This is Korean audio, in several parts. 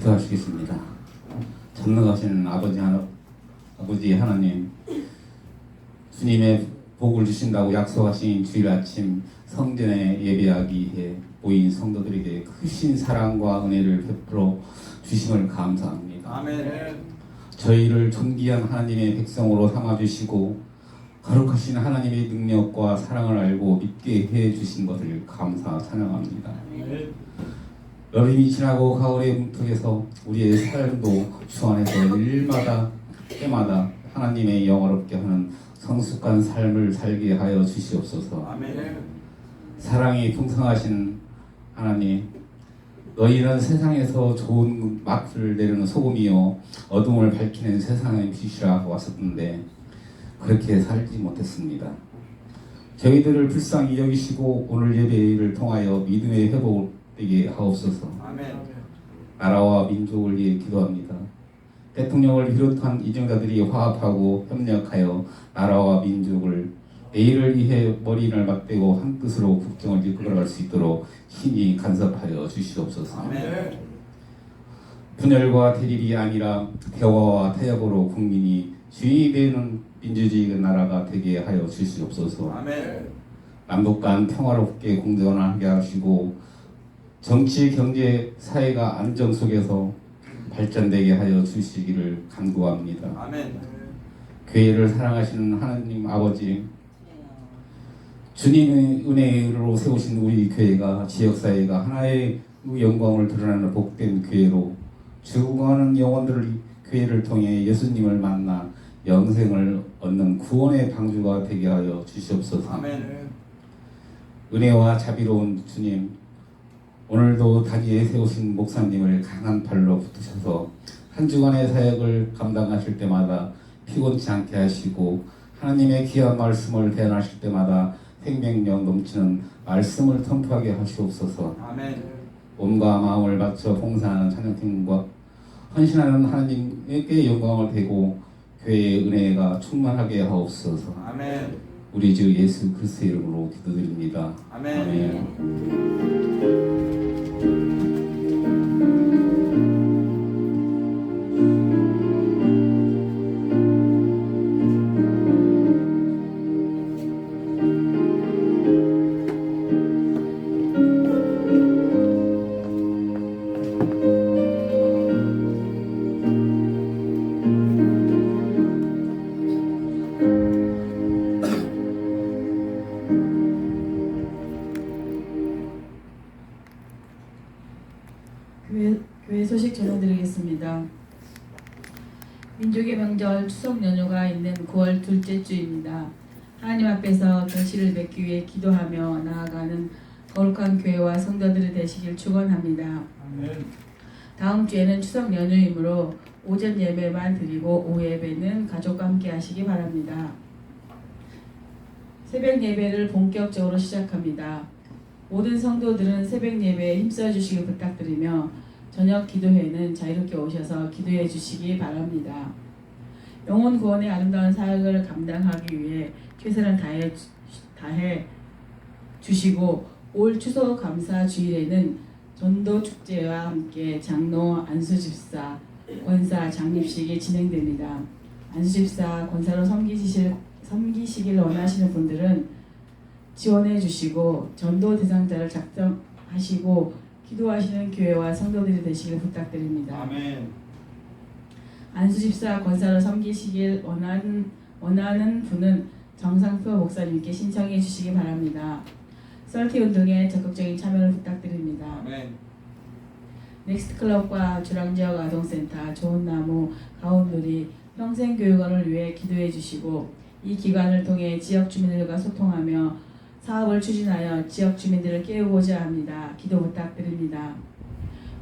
기도하시겠습니다. 전능하신 아버지 하나님, 주님의 복을 주신다고 약속하신 주일 아침 성전에 예배하기 위해 모인 성도들에게 크신 사랑과 은혜를 베풀어 주심을 감사합니다. 아멘. 저희를 존귀한 하나님의 백성으로 삼아주시고 거룩하신 하나님의 능력과 사랑을 알고 믿게 해주신 것을 감사 찬양합니다. 아멘. 여름이 지나고 가을의 문턱에서 우리의 삶도 주 안에서 일마다 때마다 하나님의 영화롭게 하는 성숙한 삶을 살게 하여 주시옵소서. 아멘. 사랑이 풍성하신 하나님, 너희는 세상에서 좋은 맛을 내려는 소금이요 어둠을 밝히는 세상의 빛이라 왔었는데 그렇게 살지 못했습니다. 저희들을 불쌍히 여기시고 오늘 예배를 통하여 믿음의 회복을 되게 하옵소서. 아멘. 나라와 민족을 위해 기도합니다. 대통령을 비롯한 이정자들이 화합하고 협력하여 나라와 민족을 내일을 위해 머리를 맞대고 한 뜻으로 국정을 이끌어갈 수 있도록 힘이 간섭하여 주시옵소서. 아멘. 분열과 대립이 아니라 대화와 타협으로 국민이 주인이 되는 민주주의 나라가 되게 하여 주시옵소서. 아멘. 남북 간 평화롭게 공존하게 하시고 정치, 경제, 사회가 안정 속에서 발전되게 하여 주시기를 간구합니다. 아멘. 교회를 사랑하시는 하나님 아버지, 주님의 은혜로 세우신 우리 교회가 지역사회가 하나의 영광을 드러내는 복된 교회로 죽어가는 영혼들을 교회를 통해 예수님을 만나 영생을 얻는 구원의 방주가 되게 하여 주시옵소서. 아멘. 은혜와 자비로운 주님, 오늘도 다리에 세우신 목사님을 강한 발로 붙으셔서 한 주간의 사역을 감당하실 때마다 피곤치 않게 하시고 하나님의 귀한 말씀을 대언하실 때마다 생명력 넘치는 말씀을 선포하게 하시옵소서. 아멘. 몸과 마음을 바쳐 봉사하는 찬양팀과 헌신하는 하나님께 영광을 되고 교회의 은혜가 충만하게 하옵소서. 아멘. 우리 주 예수 그리스도의 이름으로 기도드립니다. 아멘. 아멘. 교회 소식 전해드리겠습니다. 민족의 명절 추석 연휴가 있는 9월 둘째 주입니다. 하나님 앞에서 결실을 맺기 위해 기도하며 나아가는 거룩한 교회와 성도들이 되시길 축원합니다. 아멘. 다음 주에는 추석 연휴이므로 오전 예배만 드리고 오후 예배는 가족과 함께 하시기 바랍니다. 새벽 예배를 본격적으로 시작합니다. 모든 성도들은 새벽 예배에 힘써 주시길 부탁드리며 저녁 기도회는 자유롭게 오셔서 기도해 주시기 바랍니다. 영혼 구원의 아름다운 사역을 감당하기 위해 최선을 다해 주시고 올 추석 감사 주일에는 전도 축제와 함께 장로 안수집사 권사 장립식이 진행됩니다. 안수집사 권사로 섬기시길 원하시는 분들은 지원해 주시고 전도 대상자를 작성하시고 기도하시는 교회와 성도들이 되시길 부탁드립니다. 아멘. 안수집사 권사로 섬기시길 원하는 분은 정상표 목사님께 신청해 주시기 바랍니다. 썰티 운동에 적극적인 참여를 부탁드립니다. 아멘. 넥스트클럽과 주랑지역 아동센터, 좋은나무, 가온누리, 평생교육원을 위해 기도해 주시고 이 기관을 통해 지역 주민들과 소통하며 사업을 추진하여 지역 주민들을 깨우고자 합니다. 기도 부탁드립니다.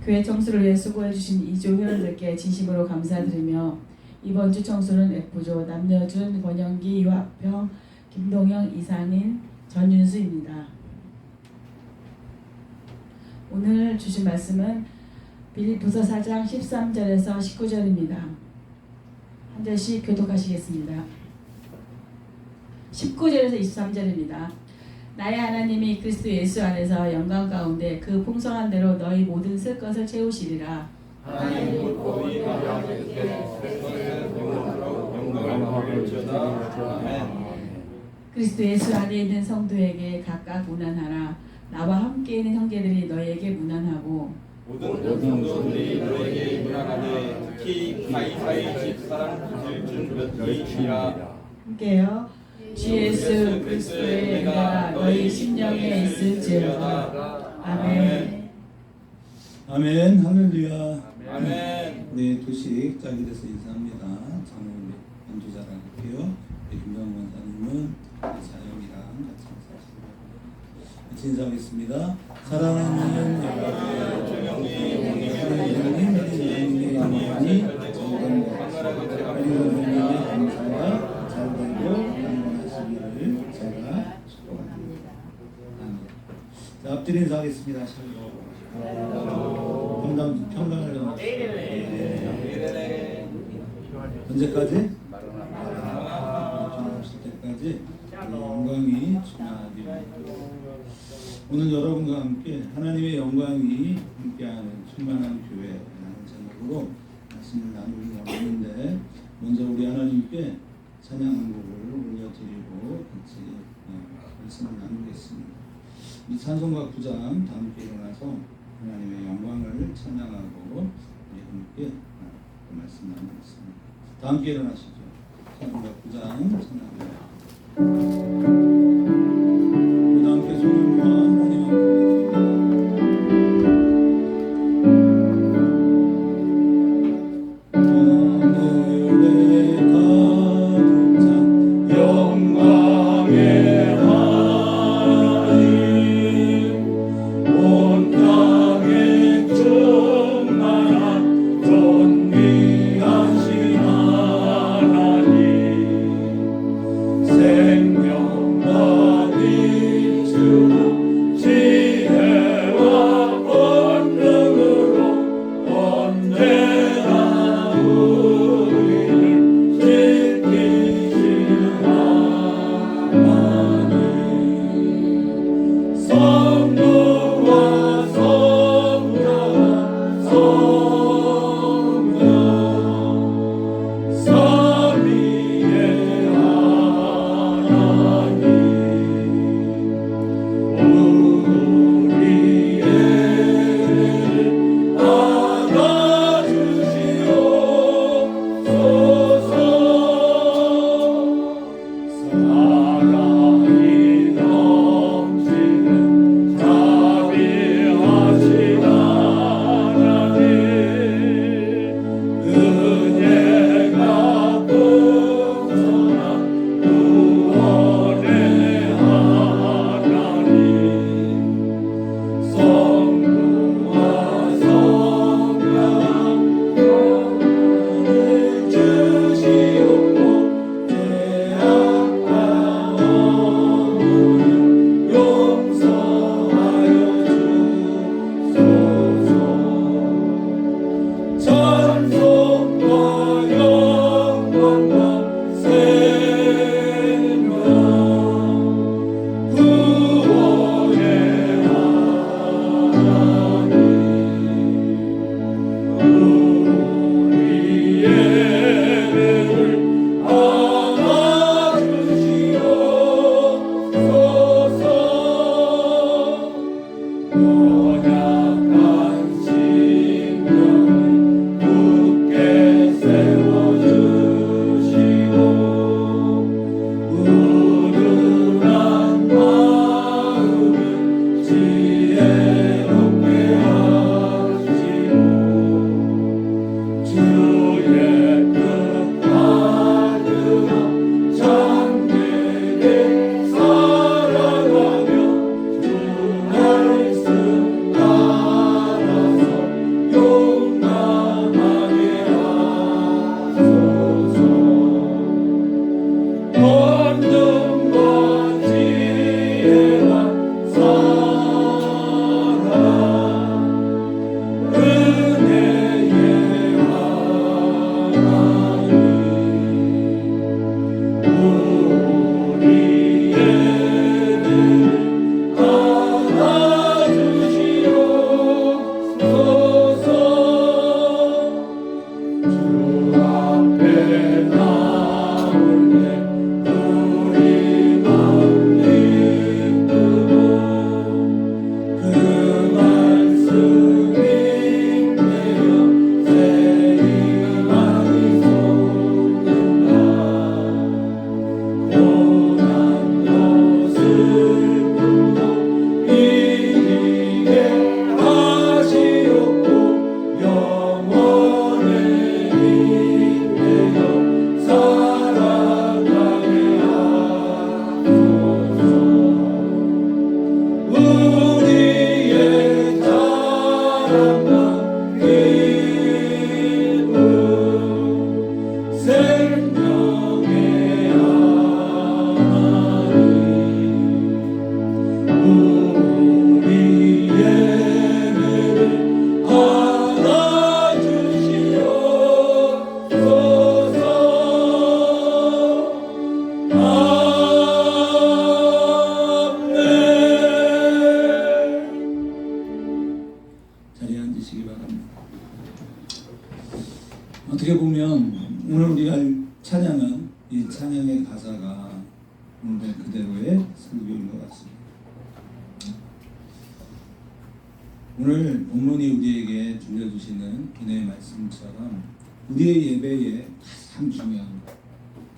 교회 청소를 위해 수고해 주신 이조 회원들께 진심으로 감사드리며 이번 주 청소는 F조 남여준, 권영기, 유학평, 김동영, 이상인, 전윤수입니다. 오늘 주신 말씀은 빌립보서 4장 13절에서 19절입니다. 한 절씩 교독하시겠습니다. 19절에서 23절입니다. 나의 하나님이 그리스도 예수 안에서 영광 가운데 그 풍성한 대로 너희 모든 쓸 것을 채우시리라. 하나님 거의 하나님께 그리스도의 영광으로 영광을 돌릴지어다. 아멘. 그리스도 예수 안에 있는 성도에게 각각 문안하라. 나와 함께 있는 형제들이 너희에게 문안하고 모든 성도들이 너에게 문안하되 특히 가이사의 집사람 질중몇이라. 함께요. 주 예수 그리스도의 은혜가 너희 심령에 있을지어다. 아멘. 아멘. 할렐루야. 아멘. 네, 두식 짝이 돼서 인사합니다. 저는 연주자랑 할게요. 김정은 원사님은 자영이랑 같이 인사하겠습니다. 사랑하는 여러분의 영광이 감사가 잘 되고 건강하시기를 제가 축복합니다. 자, 앞뒤 인사하겠습니다. 평강을 언제까지? 하실 때까지 영광이 충만하기를. 오늘 여러분과 함께 하나님의 영광이 함께하는 충만한 교회라는 제목으로 말씀을 나누는 원인데, 먼저 우리 하나님께 찬양곡을 올려드리고 같이 말씀을 나누겠습니다. 이 찬송가 9장 다 함께 일어나서 하나님의 영광을 찬양하고 우리 함께 말씀 나누겠습니다. 다 함께 일어나시죠. 찬송가 9장 찬양합니다. 우리 함께 손을 모아 하나님 앞에 드시기 바랍니다. 어떻게 보면 오늘 우리가 찬양은 이 찬양의 가사가 오늘 그대로의 설교인 것 같습니다. 오늘 본문이 우리에게 들려주시는 은혜의 말씀처럼 우리의 예배에 가장 중요한 것,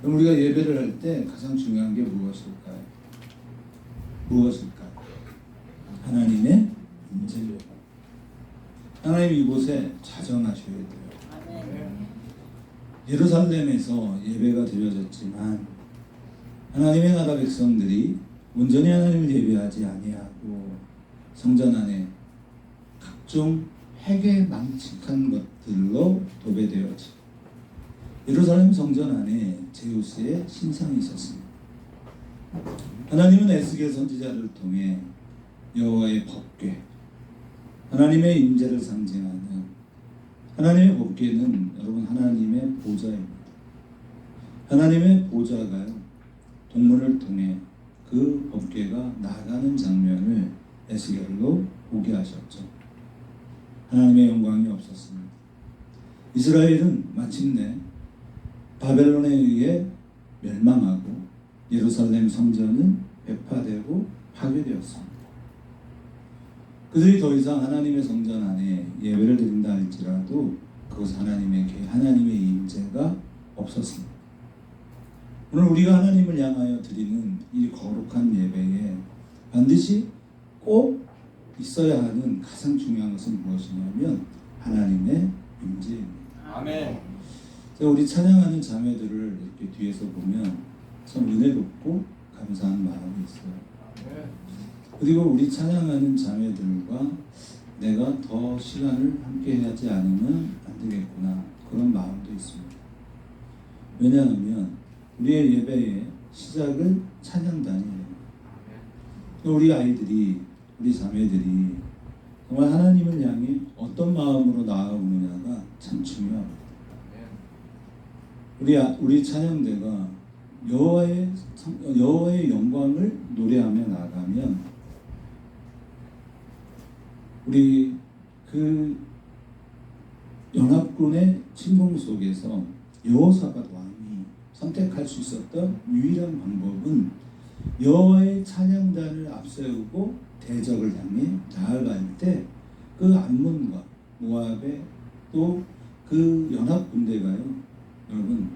그럼 우리가 예배를 할 때 가장 중요한 게 무엇일까요? 무엇일까요? 하나님의 임재요. 하나님 이곳에 자정하셔야 돼요. 예루살렘에서 예배가 드려졌지만 하나님의 나라 백성들이 온전히 하나님을 예배하지 아니하고 성전 안에 각종 회개망측한 것들로 도배되었지. 예루살렘 성전 안에 제우스의 신상이 있었습니다. 하나님은 에스겔 선지자를 통해 여호와의 법궤, 하나님의 임재를 상징하는 하나님의 법궤는 여러분 하나님의 보좌입니다. 하나님의 보좌가요, 동문을 통해 그 법궤가 나가는 장면을 에스겔로 보게 하셨죠. 하나님의 영광이 없었습니다. 이스라엘은 마침내 바벨론에 의해 멸망하고 예루살렘 성전은 배파되고 파괴되었습니다. 그들이 더 이상 하나님의 성전 안에 예배를 드린다 할지라도 그곳 하나님의 임재가 없었습니다. 오늘 우리가 하나님을 향하여 드리는 이 거룩한 예배에 반드시 꼭 있어야 하는 가장 중요한 것은 무엇이냐면 하나님의 임재입니다. 아멘. 우리 찬양하는 자매들을 이렇게 뒤에서 보면 참 은혜롭고 감사한 마음이 있어요. 그리고 우리 찬양하는 자매들과 내가 더 시간을 함께 하지 않으면 안 되겠구나, 그런 마음도 있습니다. 왜냐하면 우리의 예배의 시작은 찬양단이에요. 우리 아이들이, 우리 자매들이 정말 하나님을 향해 어떤 마음으로 나아오느냐가 참 중요합니다. 우리 찬양대가 여호와의 영광을 노래하며 나가면 우리 그 연합군의 침공 속에서 여호사밧 왕이 선택할 수 있었던 유일한 방법은 여호와의 찬양단을 앞세우고 대적을 향해 나아갈 때 그 암몬과 모압의 또 그 연합 군대가요, 여러분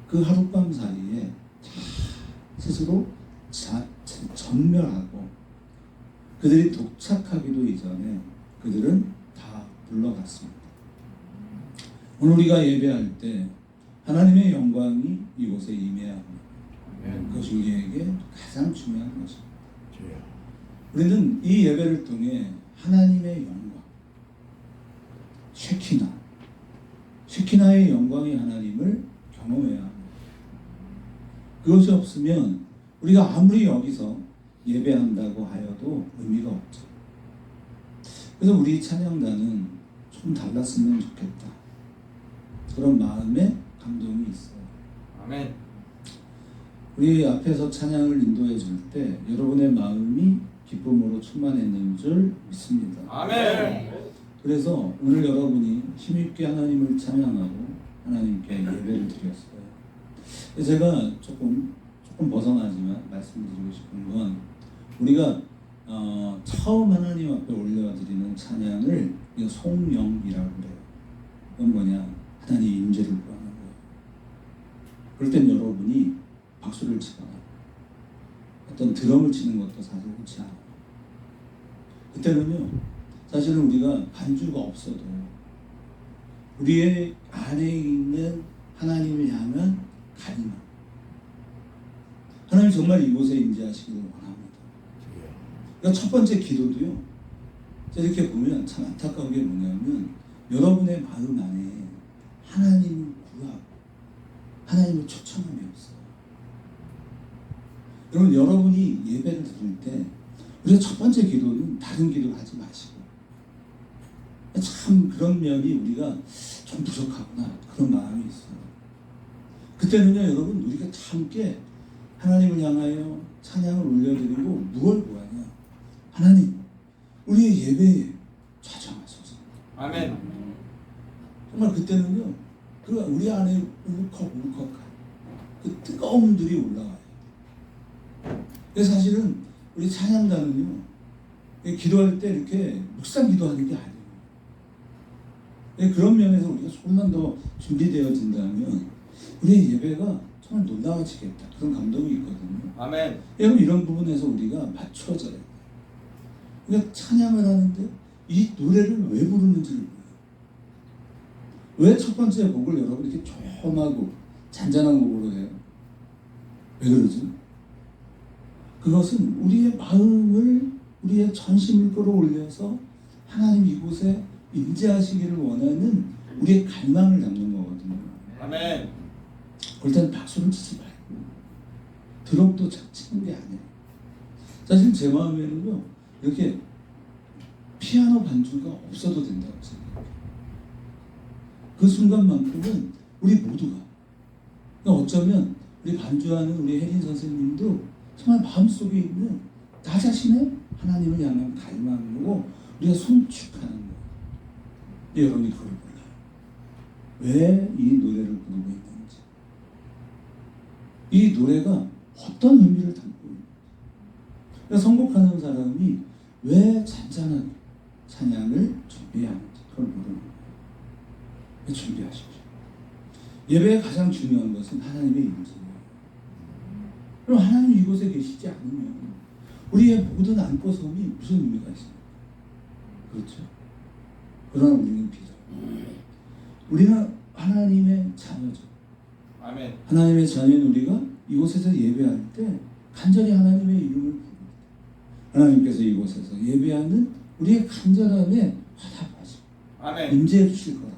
그 하룻밤 사이에 다 스스로 전멸하고 그들이 도착하기도 이전에 그들은 다 물러갔습니다. 오늘 우리가 예배할 때 하나님의 영광이 이곳에 임해야 합니다. 그것이 우리에게 가장 중요한 것입니다. 우리는 이 예배를 통해 하나님의 영광, 쉐키나의 영광의 하나님을 경험해야 합니다. 그것이 없으면 우리가 아무리 여기서 예배한다고 하여도 의미가 없죠. 그래서 우리 찬양단은 좀 달랐으면 좋겠다, 그런 마음에 감동이 있어요. 아멘. 우리 앞에서 찬양을 인도해 줄 때 여러분의 마음이 기쁨으로 충만했는 줄 믿습니다. 아멘. 그래서 오늘 여러분이 힘있게 하나님을 찬양하고 하나님께 예배를 드렸어요. 제가 조금 벗어나지만 말씀드리고 싶은 건 우리가 처음 하나님 앞에 올려드리는 찬양을 송영이라고 그래요. 그건 뭐냐? 하나님 임재를 구하는 거예요. 그럴 땐 여러분이 박수를 치거나 어떤 드럼을 치는 것도 사실 좋지 않아요. 그때는요, 사실은 우리가 반주가 없어도 우리의 안에 있는 하나님을 향한 갈망, 하나님 정말 이곳에 임재하시기를 원합니다. 그러니까 첫 번째 기도도요, 이렇게 보면 참 안타까운 게 뭐냐면 여러분의 마음 안에 하나님을 구하고 하나님을 초청함이 없어요. 여러분, 여러분이 예배를 드릴 때 우리가 첫 번째 기도는 다른 기도 하지 마시고, 참 그런 면이 우리가 좀 부족하구나, 그런 마음이 있어요. 그때는요, 여러분, 우리가 함께 하나님을 향하여 찬양을 올려드리고 무엇을 구하냐? 하나님, 우리의 예배에 좌정하소서. 아멘. 정말 그때는요, 그 우리 안에 울컥울컥한 그 뜨거움들이 올라와요. 그래서 사실은 우리 찬양단은요, 기도할 때 이렇게 묵상 기도하는 게 아니에요. 그런 면에서 우리가 조금만 더 준비되어진다면 우리의 예배가 정말 놀라워지겠다, 그런 감동이 있거든요. 아멘. 여러분, 이런 부분에서 우리가 맞춰져요. 그러니까 찬양을 하는데 이 노래를 왜 부르는지를 몰라요. 왜 첫 번째 곡을 여러분 이렇게 조용하고 잔잔한 곡으로 해요? 왜 그러지? 그것은 우리의 마음을, 우리의 전심을 끌어올려서 하나님 이곳에 임재하시기를 원하는 우리의 갈망을 담는 거거든요. 아멘. 그럴 때는 박수를 치지 말고 드럼도 치는 게 아니에요. 사실 제 마음에는요, 이렇게 피아노 반주가 없어도 된다고 생각해요. 그 순간만큼은 우리 모두가, 그러니까 어쩌면 우리 반주하는 우리 혜린 선생님도 정말 마음속에 있는 나 자신의 하나님을 향한 갈망으로 우리가 송축하는 거예요. 근데 여러분이 그걸 몰라요. 왜 이 노래를 부르고 있는지, 이 노래가 어떤 의미를 담고 있는지. 그러니까 선곡하는 사람이 왜 잔잔한 찬양을 준비하는지 그걸 모르는 거예요. 준비하십시오. 예배의 가장 중요한 것은 하나님의 임재예요. 그럼 하나님이 이곳에 계시지 않으면 우리의 모든 안고섬이 무슨 의미가 있습니까? 그렇죠? 그러나 우리는 비전. 우리는 하나님의 자녀죠. 아멘. 하나님의 자녀인 우리가 이곳에서 예배할 때 간절히 하나님의 이름을 부릅니다. 하나님께서 이곳에서 예배하는 우리의 간절함에 화답하시고 아멘. 임재해 주실 거라고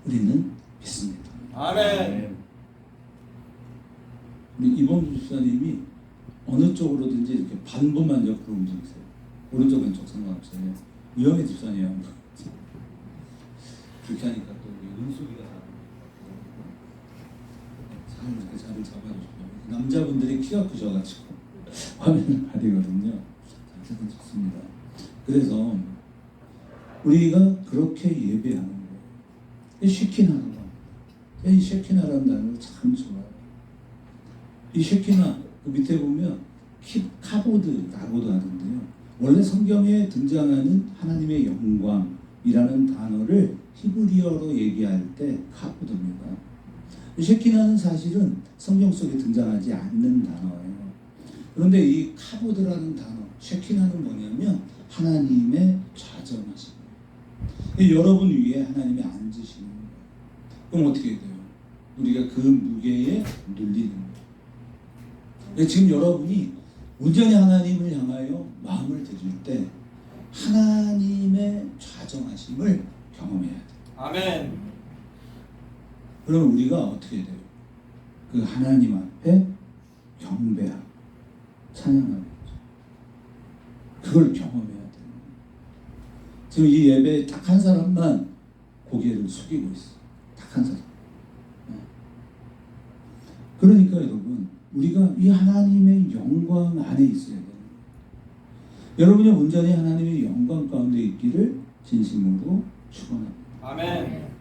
우리는 믿습니다. 아멘. 우리 이봉주 집사님이 어느 쪽으로든지 이렇게 반부만 옆으로 움직이세요. 오른쪽 왼쪽 상관없어요. 위험의 집사님이에요. 그렇게 하니까 또 우리 은숙이가 잘 이렇게 자리를 잡아주시고, 남자분들이 키가 크셔가지고 화면을 가리거든요. 어쨌든 좋습니다. 그래서 우리가 그렇게 예배하는 거예요. 이 쉐키나라고 합니다. 이 쉐키나라는 단어를 참 좋아해요. 이 쉐키나 그 밑에 보면 카보드라고도 하는데요. 원래 성경에 등장하는 하나님의 영광이라는 단어를 히브리어로 얘기할 때 카보드입니다. 쉐키나는 사실은 성경 속에 등장하지 않는 단어예요. 그런데 이 카보드라는 단어, 쉐키나는 뭐냐면 하나님의 좌정하심. 여러분 위에 하나님이 앉으시는 거예요. 그럼 어떻게 돼요? 우리가 그 무게에 눌리는 거예요. 지금 여러분이 온전히 하나님을 향하여 마음을 드릴 때 하나님의 좌정하심을 경험해야 돼요. 아멘. 그럼 우리가 어떻게 돼요? 그 하나님 앞에 경배하고 찬양하는 거죠. 그걸 경험해야 돼요. 지금 이 예배에 딱 한 사람만 고개를 숙이고 있어요. 딱 한 사람. 그러니까 여러분, 우리가 이 하나님의 영광 안에 있어야 돼요. 여러분이 온전히 하나님의 영광 가운데 있기를 진심으로 축원합니다. 아멘.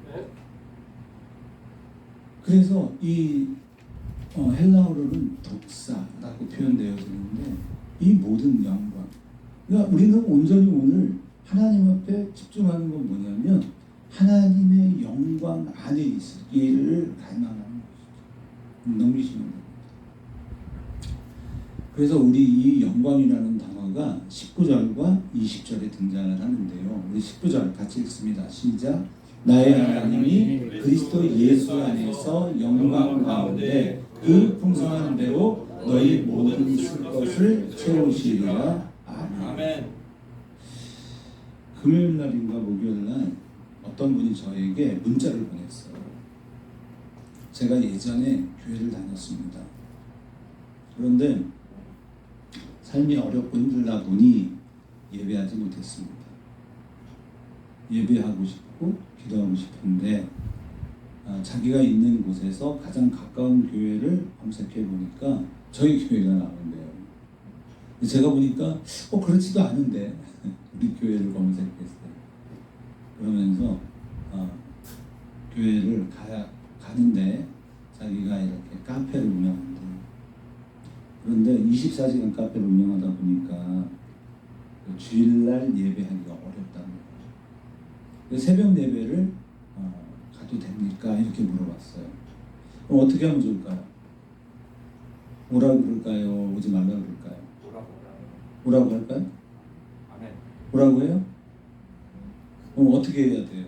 그래서 이 헬라어로는 독사라고 표현되어지는데 이 모든 영광. 그러니까 우리는 온전히 오늘 하나님 앞에 집중하는 건 뭐냐면 하나님의 영광 안에 있기를 갈망하는 것이죠. 넘기시는 겁니다. 그래서 우리 이 영광이라는 단어가 19절과 20절에 등장을 하는데요. 우리 19절 같이 읽습니다. 시작. 나의 하나님이 그리스도 예수 안에서 영광 가운데 그 풍성한 대로 너희 모든 쓸 것을 채우시리라. 아멘. 아멘. 금요일 날인가 목요일 날 어떤 분이 저에게 문자를 보냈어요. 제가 예전에 교회를 다녔습니다. 그런데 삶이 어렵고 힘들다 보니 예배하지 못했습니다. 예배하고 싶고 기도하고 싶은데 자기가 있는 곳에서 가장 가까운 교회를 검색해 보니까 저희 교회가 나오는데요. 제가 보니까 그렇지도 않은데 우리 교회를 검색했어요. 그러면서 교회를 가는데 자기가 이렇게 카페를 운영한대. 그런데 24시간 카페를 운영하다 보니까 주일날 예배하기가 어렵다는 거예요. 새벽 예배를 가도 됩니까? 이렇게 물어봤어요. 그럼 어떻게 하면 좋을까요? 오라고 그럴까요? 오지 말라고 그럴까요? 오라고 할까요? 아멘. 오라고 해요? 그럼 어떻게 해야 돼요?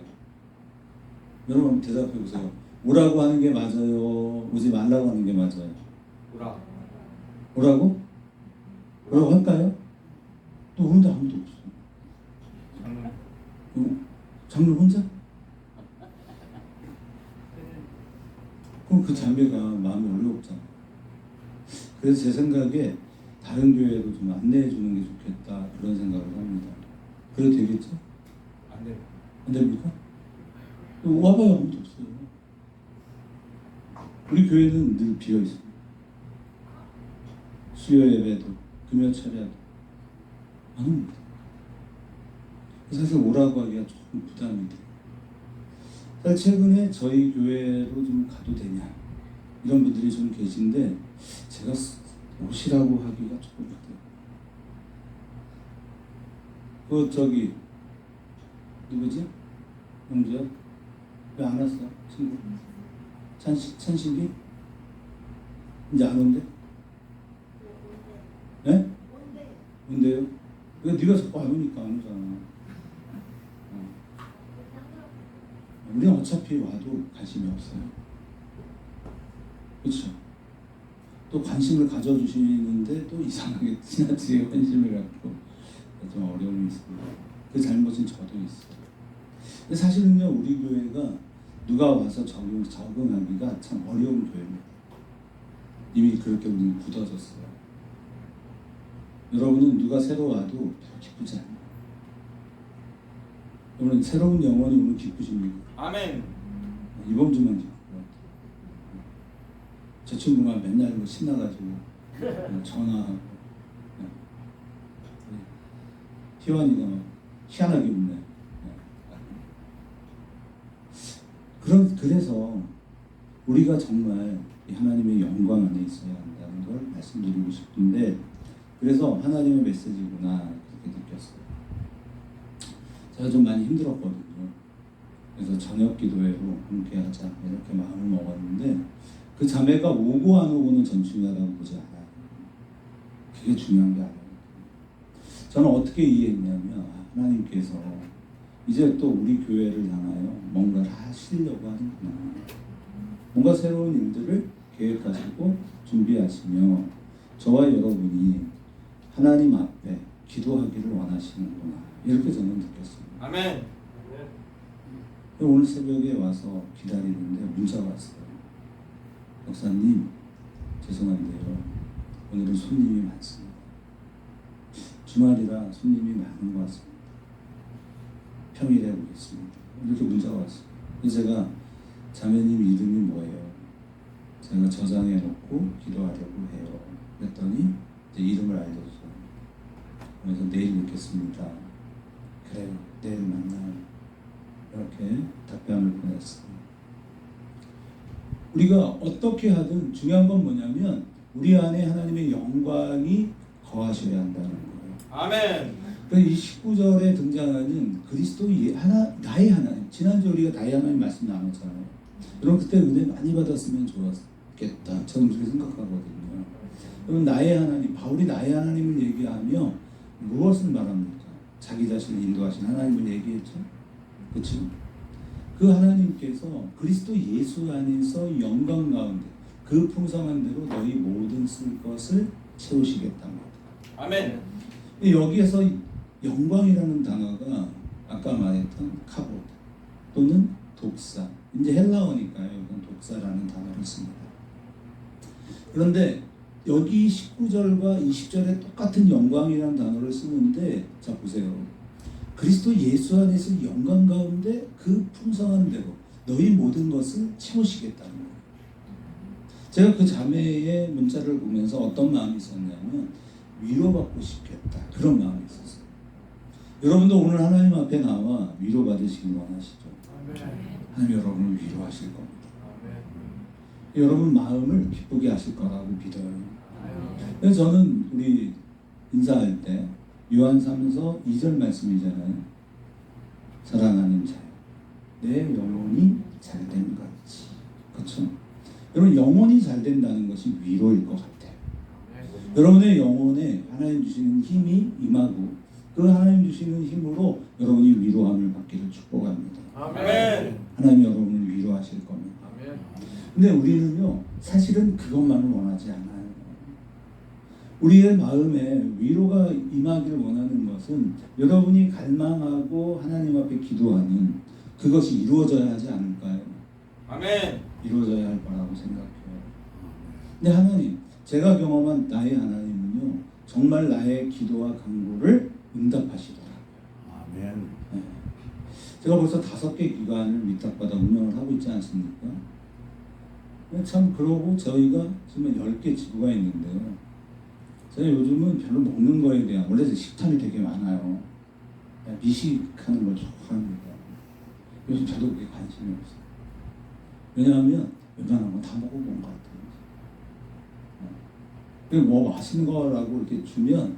여러분 대답해 보세요. 오라고 하는 게 맞아요? 오지 말라고 하는 게 맞아요? 오라. 오라고? 오라고 할까요? 또 혼자 아무도 없어. 장로 혼자? 그럼 그 자매가 마음이 어려웠잖아. 그래서 제 생각에 다른 교회로 좀 안내해 주는 게 좋겠다 그런 생각을 합니다. 그래도 되겠죠? 안 돼. 안 됩니까? 와봐요. 아무도 없어요. 우리 교회는 늘 비어 있습니다. 수요 예배도 금요 철야도 안 옵니다. 사실 오라고 하기가 조금 부담이 돼요. 사실 최근에 저희 교회로 좀 가도 되냐 이런 분들이 좀 계신데 제가 오시라고 하기가 조금 그래요. 그 저기 누구지? 영주야? 왜 안 왔어? 친구? 찬식이? 이제 안 온대? 네? 온대요? 왜 네가 자꾸 안 오니까 안 오잖아. 우리는 어차피 와도 관심이 없어요. 그렇죠? 또 관심을 가져주시는데 또 이상하게 지나치게 관심을 갖고 좀 어려움이 있습니다. 그 잘못은 저도 있어요. 근데 사실은요, 우리 교회가 누가 와서 적응하기가 참 어려운 교회입니다. 이미 그렇게 우리는 굳어졌어요. 여러분은 누가 새로 와도 별로 기쁘지 않아요. 여러분 새로운 영혼이 오면 기쁘십니까? 아멘. 이번 주만 기쁠 것 같아요. 저 친구가 맨날 뭐 신나가지고 전화하고 희원이가 막 희한하게 웃네. 그래서 우리가 정말 하나님의 영광 안에 있어야 한다는 걸 말씀드리고 싶은데 그래서 하나님의 메시지구나 그렇게 느꼈어요. 제가 좀 많이 힘들었거든요. 그래서 저녁 기도회로 함께 하자 이렇게 마음을 먹었는데 그 자매가 오고 안 오고는 전 중요하다고 보지 않아요. 그게 중요한 게 아니에요. 저는 어떻게 이해했냐면 하나님께서 이제 또 우리 교회를 향하여 뭔가를 하시려고 하는구나. 뭔가 새로운 일들을 계획하시고 준비하시며 저와 여러분이 하나님 앞에 기도하기를 원하시는구나. 이렇게 저는 느꼈습니다. 아멘. 오늘 새벽에 와서 기다리는데 문자가 왔어요. 목사님, 죄송한데요. 오늘은 손님이 많습니다. 주말이라 손님이 많은 것 같습니다. 평일에 오겠습니다. 이렇게 문자가 왔어요. 그래서 제가 자매님 이름이 뭐예요? 제가 저장해 놓고 기도하려고 해요. 그랬더니 이제 이름을 알려줬어요. 그래서 내일 뵙겠습니다. 그래요. 내일 만나요. 이렇게 답변을 보냈어요. 우리가 어떻게 하든 중요한 건 뭐냐면 우리 안에 하나님의 영광이 거하셔야 한다는 거예요. 아멘. 그래서 이 19절에 등장하는 그리스도 나의 하나님. 지난주 우리가 나의 하나님 말씀 나눴잖아요. 여러분 그때 은혜 많이 받았으면 좋았겠다. 저는 그렇게 생각하거든요. 여러분 나의 하나님, 바울이 나의 하나님을 얘기하며 무엇을 말합니까? 자기 자신을 인도하신 하나님을 얘기했죠. 그렇죠? 그 하나님께서 그리스도 예수 안에서 영광 가운데 그 풍성한 대로 너희 모든 쓸 것을 채우시겠답니다. 아멘. 여기에서 영광이라는 단어가 아까 말했던 카보드 또는 독사, 이제 헬라어니까요. 이건 독사라는 단어를 씁니다. 그런데 여기 19절과 20절에 똑같은 영광이라는 단어를 쓰는데 자 보세요. 그리스도 예수 안에서 영광 가운데 그 풍성한 대로 너희 모든 것을 채우시겠다는 거예요. 제가 그 자매의 문자를 보면서 어떤 마음이 있었냐면 위로받고 싶겠다 그런 마음이 있었어요. 여러분도 오늘 하나님 앞에 나와 위로받으시길 원하시죠? 하나님 여러분을 위로하실 겁니다. 여러분 마음을 기쁘게 하실 거라고 믿어요. 그래서 저는 우리 인사할 때 요한 3서 2절 말씀이잖아요. 사랑하는 자여, 내 영혼이 잘됨 같이. 그렇죠? 여러분 영혼이 잘 된다는 것이 위로일 것 같아요. 여러분의 영혼에 하나님 주시는 힘이 임하고 그 하나님 주시는 힘으로 여러분이 위로함을 받기를 축복합니다. 아멘. 하나님 여러분을 위로하실 겁니다. 아멘. 근데 우리는요 사실은 그것만을 원하지 않아요. 우리의 마음에 위로가 임하기를 원하는 것은 여러분이 갈망하고 하나님 앞에 기도하는 그것이 이루어져야 하지 않을까요? 아멘. 이루어져야 할 거라고 생각해요. 근데 하나님, 제가 경험한 나의 하나님은요 정말 나의 기도와 간구를 응답하시더라고요. 아멘. 네. 제가 벌써 5개 기관을 위탁받아 운영을 하고 있지 않습니까? 참 그러고 저희가 지금 10개 지부가 있는데요. 제가 요즘은 별로 먹는 거에 대한 원래 식탐이 되게 많아요. 미식하는 걸 좋아합니다. 요즘 저도 그게 관심이 없어요. 왜냐하면 웬만한 건 다 먹어본 것 같아요. 그리고 뭐 맛있는 거라고 이렇게 주면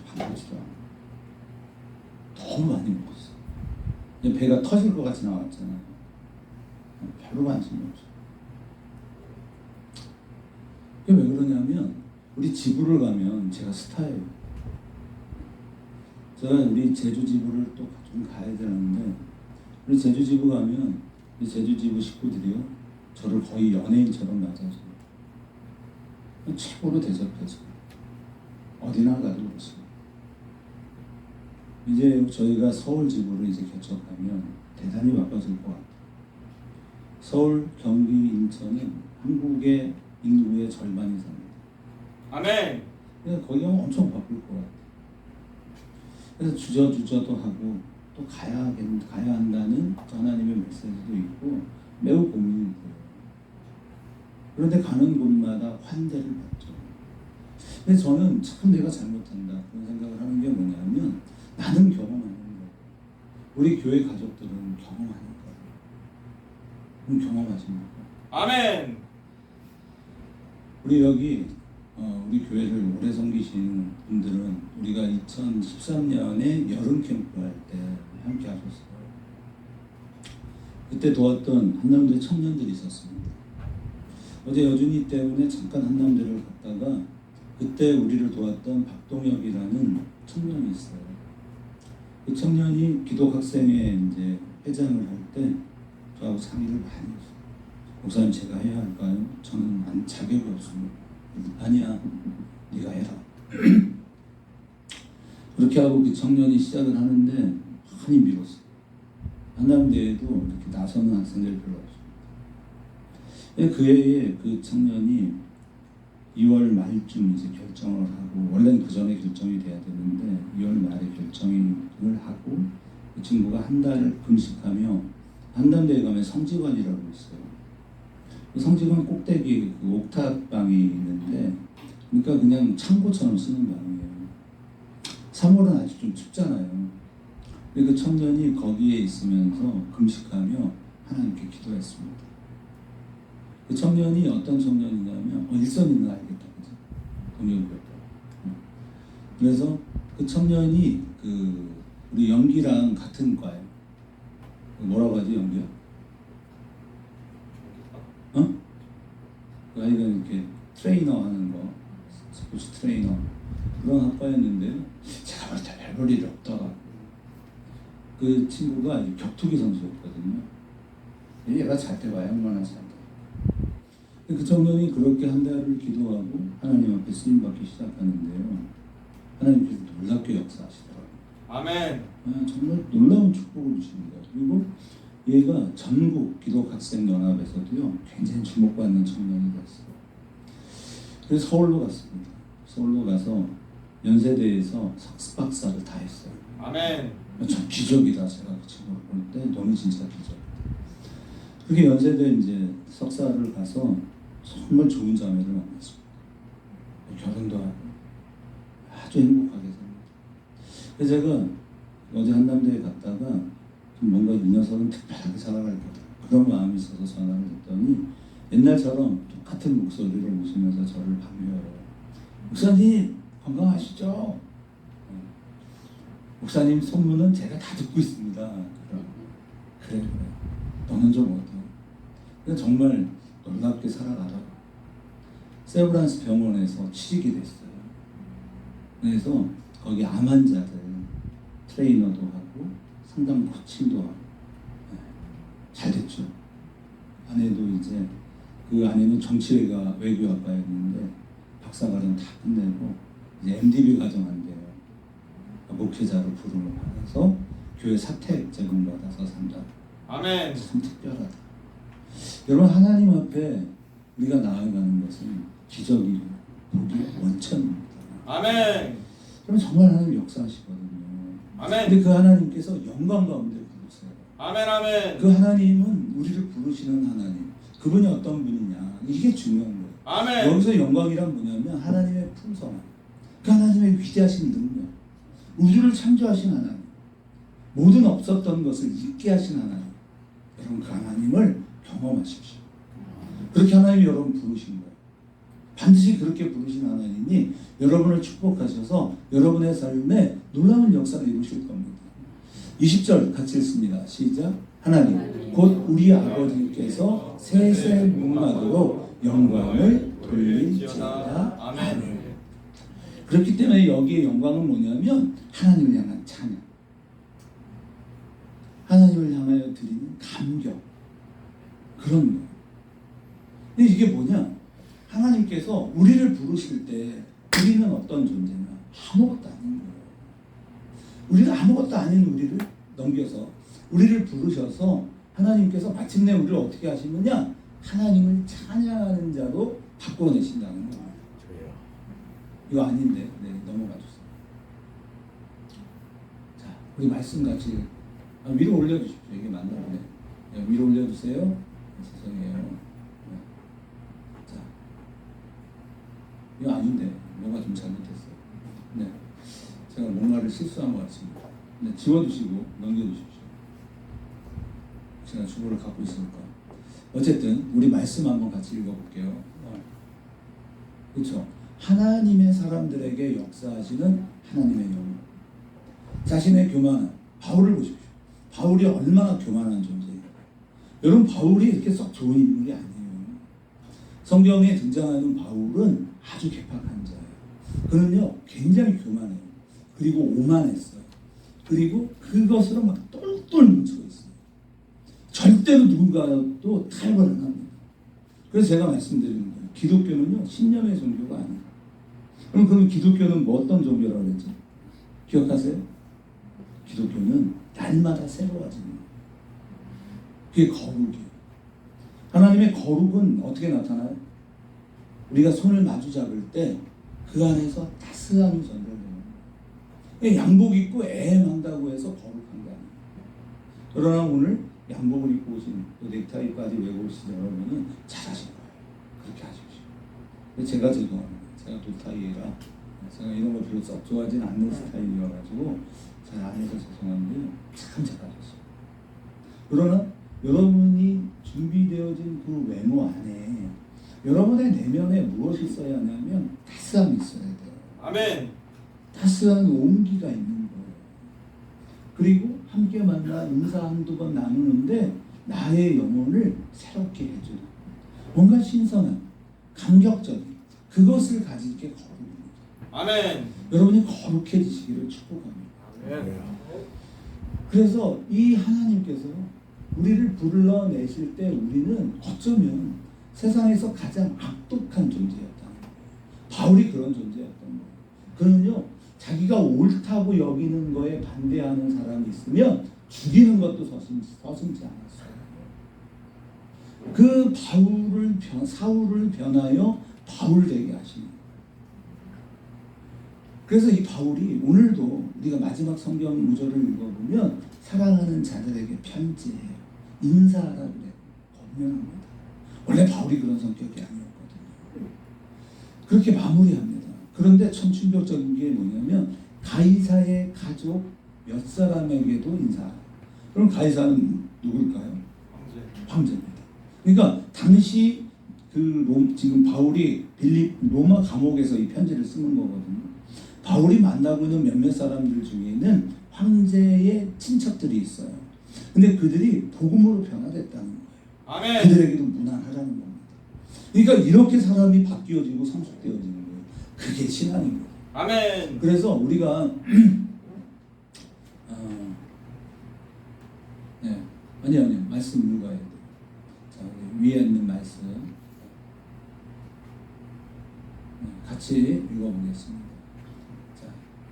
반갑지도 않아요. 너무 많이 먹었어요. 배가 터질 것 같이 나왔잖아요. 별로 관심이 없어요. 그게 왜 그러냐면 우리 지부를 가면 제가 스타예요. 제가 우리 제주 지부를 또 좀 가야 되는데 우리 제주 지부 가면 우리 제주 지부 식구들이요 저를 거의 연예인처럼 맞아서 최고로 대접해서 어디나 가도 그렇습니다. 이제 저희가 서울 지부를 이제 개척하면 대단히 바빠질 것 같아요. 서울, 경기, 인천은 한국의 인구의 절반이 삽니다. 아멘. 그래서 거기 가면 엄청 바쁠 것 같아요. 그래서 주저도 하고 또 가야 한다는 하나님의 메시지도 있고 매우 고민이 돼요. 그런데 가는 곳마다 환대를 받죠. 근데 저는 참 내가 잘못한다 그런 생각을 하는 게 뭐냐면 나는 경험하는 거예요. 우리 교회 가족들은 경험하는 거예요. 그럼 경험하십니까? 아멘. 우리 여기 우리 교회를 오래 섬기시는 분들은 우리가 2013년에 여름 캠프 할 때 함께 하셨어요. 그때 도왔던 한남대 청년들이 있었습니다. 어제 여준이 때문에 잠깐 한남대를 갔다가 그때 우리를 도왔던 박동혁이라는 청년이 있어요. 그 청년이 기독학생회 이제 회장을 할 때 저하고 상의를 많이 했어요. 목사님 제가 해야 할까요? 저는 자격이 없습니다. 아니야, 네가 해라. 그렇게 하고 그 청년이 시작을 하는데 많이 미뤘어요. 한남대에도 이렇게 나서는 학생들이 별로 없습니다. 그 해에 그 청년이 2월 말쯤 이제 결정을 하고 원래는 그 전에 결정이 돼야 되는데 2월 말에 결정을 하고 그 친구가 한 달을 금식하며 한남대에 가면 성지관이라고 있어요. 그 성지관 꼭대기 그 옥탑방이 있는데 그러니까 그냥 창고처럼 쓰는 방이에요. 3월은 아직 좀 춥잖아요. 그 청년이 거기에 있으면서 금식하며 하나님께 기도했습니다. 그 청년이 어떤 청년이냐면 일선 있는 알겠다, 그죠? 동료였다. 그래서 그 청년이 그 우리 연기랑 같은 과예요. 뭐라고 하지 연기야? 그 아이가 이렇게 트레이너 하는 거, 스포츠 트레이너 그런 학과였는데 제가 볼 때 별 볼 일이 없더라. 그 친구가 격투기 선수였거든요. 얘가 잘 때 봐야 얼마나 잘 때. 그 청년이 그렇게 한 달을 기도하고 하나님 앞에 쓰임받기 시작하는데요. 하나님께서 놀랍게 역사하시더라고요. 아멘. 정말 놀라운 축복을 주십니다. 그리고 얘가 전국 기독학생연합에서도요 굉장히 주목받는 청년이 됐어요. 그래서 서울로 갔습니다. 서울로 가서 연세대에서 석박사를 다 했어요. 아멘. 참 기적이다. 제가 그 친구를 볼 때 너무 진짜 기적이다. 그렇게 연세대 이제 석사를 가서 정말 좋은 자매를 만났습니다. 결혼도 하고 아주 행복하게 삽니다. 그래서 제가 어제 한남대에 갔다가 좀 뭔가 이 녀석은 특별하게 살아갈 거다. 그런 마음이 있어서 전화를 했더니 옛날처럼 똑같은 목소리로 웃으면서 저를 반겨요. 목사님 건강하시죠? 목사님 소문은 제가 다 듣고 있습니다. 그래. 너는 좀 어때? 근데 정말 놀랍게 살아가더라고. 세브란스 병원에서 취직이 됐어요. 그래서 거기 암 환자들 트레이너도 하고 상담 코칭도 하고 잘 됐죠. 아내도 이제 그 아내는 정치외과 외교학과였는데 박사과정 다 끝내고 이제 MDB 과정한대요. 목회자로 부름을 받아서 교회 사택 제공받아서 산다. 아멘. 참 특별하다. 여러분 하나님 앞에 우리가 나아가는 것은 기적이고 복이 원천입니다. 아멘. 그럼 정말 하나님 역사하시거든요. 아멘. 근데 그 하나님께서 영광 가운데 부르세요. 아멘. 아멘. 그 하나님은 우리를 부르시는 하나님. 그분이 어떤 분이냐. 이게 중요한 거예요. 아멘. 여기서 영광이란 뭐냐면 하나님의 풍성함. 그 하나님의 위대하신 능력. 우주를 창조하신 하나님. 모든 없었던 것을 있게 하신 하나님. 여러분 그 하나님을 경험하십시오. 그렇게 하나님이 여러분 부르신 거예요. 반드시 그렇게 부르신 하나님이 여러분을 축복하셔서 여러분의 삶에 놀라운 역사를 이루실 겁니다. 20절 같이 읽습니다. 시작. 하나님 곧 우리 아버지께서 세세 무궁하도록 영광을 돌릴지어다. 아멘. 그렇기 때문에 여기에 영광은 뭐냐면 하나님을 향한 찬양, 하나님을 향하여 드리는 감격, 그런 거예요. 근데 이게 뭐냐? 하나님께서 우리를 부르실 때 우리는 어떤 존재냐? 아무것도 아닌 거예요. 우리가 아무것도 아닌 우리를 넘겨서 우리를 부르셔서 하나님께서 마침내 우리를 어떻게 하시느냐? 하나님을 찬양하는 자로 바꿔내신다는 거예요. 이거 아닌데, 네, 넘어가 주세요. 자, 우리 말씀 같이 위로 올려주십시오. 이게 맞나 보네. 네, 위로 올려주세요. 죄송해요. 네. 자, 이거 아닌데, 뭔가 좀 잘못했어요. 네, 제가 뭔가를 실수한 것 같습니다. 네, 지워주시고 넘겨주십시오. 제가 주보를 갖고 있으니까. 어쨌든 우리 말씀 한번 같이 읽어볼게요. 그렇죠? 하나님의 사람들에게 역사하시는 하나님의 영혼. 자신의 교만함. 바울을 보십시오. 바울이 얼마나 교만한 존재예요. 여러분 바울이 이렇게 썩 좋은 인물이 아니에요. 성경에 등장하는 바울은 아주 괴팍한 자예요. 그는요 굉장히 교만해요. 그리고 오만했어요. 그리고 그것으로 막 똘똘 뭉쳐 있어요. 절대로 누군가도 타협을 안 합니다. 그래서 제가 말씀드리는 거예요. 기독교는요 신념의 종교가 아니에요. 그럼 기독교는 뭐 어떤 종교라고 그랬죠? 기억하세요? 기독교는 날마다 새로워지는 거예요. 그게 거룩이에요. 하나님의 거룩은 어떻게 나타나요? 우리가 손을 마주 잡을 때 그 안에서 따스함이 전달되는 거예요. 양복 입고 애매한다고 해서 거룩한 게 아니에요. 그러나 오늘 양복을 입고 오신 또 넥타이까지 메고 오신 여러분은 잘하신 거예요. 그렇게 하십시오. 제가 죄송합니다. 제가 도타이라 제가 이런 거 별로 썩 좋아하진 않는 스타일이어가지고 잘 안 해서 죄송한데 참 잘하셨어요. 그러나 여러분이 준비되어진 그 외모 안에 여러분의 내면에 무엇이 있어야 하냐면 따스함이 있어야 돼요. 아멘. 따스한 온기가 있는 거예요. 그리고 함께 만나 인사 한두 번 나누는데 나의 영혼을 새롭게 해주는 뭔가 신선한 감격적인 그것을 가진 게 거룩입니다. 아멘. 여러분이 거룩해지시기를 축복합니다. 아멘. 그래서 이 하나님께서 우리를 불러내실 때 우리는 어쩌면 세상에서 가장 악독한 존재였다는 거예요. 바울이 그런 존재였던 거예요. 그는요 자기가 옳다고 여기는 거에 반대하는 사람이 있으면 죽이는 것도 서슴지 않았어요. 그 사울을 변하여 바울 되게 하시는 거예요. 그래서 이 바울이 오늘도 우리가 마지막 성경 구절을 읽어보면 사랑하는 자들에게 편지해요. 인사하라 그래요. 권면합니다. 원래 바울이 그런 성격이 아니었거든요. 그렇게 마무리합니다. 그런데 참 충격적인 게 뭐냐면 가이사의 가족 몇 사람에게도 인사하라. 그럼 가이사는 누굴까요? 황제. 황제입니다. 그러니까 당시 지금 바울이 로마 감옥에서 이 편지를 쓰는 거거든요. 바울이 만나고 있는 몇몇 사람들 중에는 황제의 친척들이 있어요. 근데 그들이 복음으로 변화됐다는 거예요. 아멘. 그들에게도 무난하라는 겁니다. 그러니까 이렇게 사람이 바뀌어지고 성숙되어지는 거예요. 그게 신앙인 거예요. 아멘. 그래서 우리가 네. 아니요 말씀 읽어야 돼요. 자, 우리 위에 있는 말씀 같이 읽어보겠습니다. 자,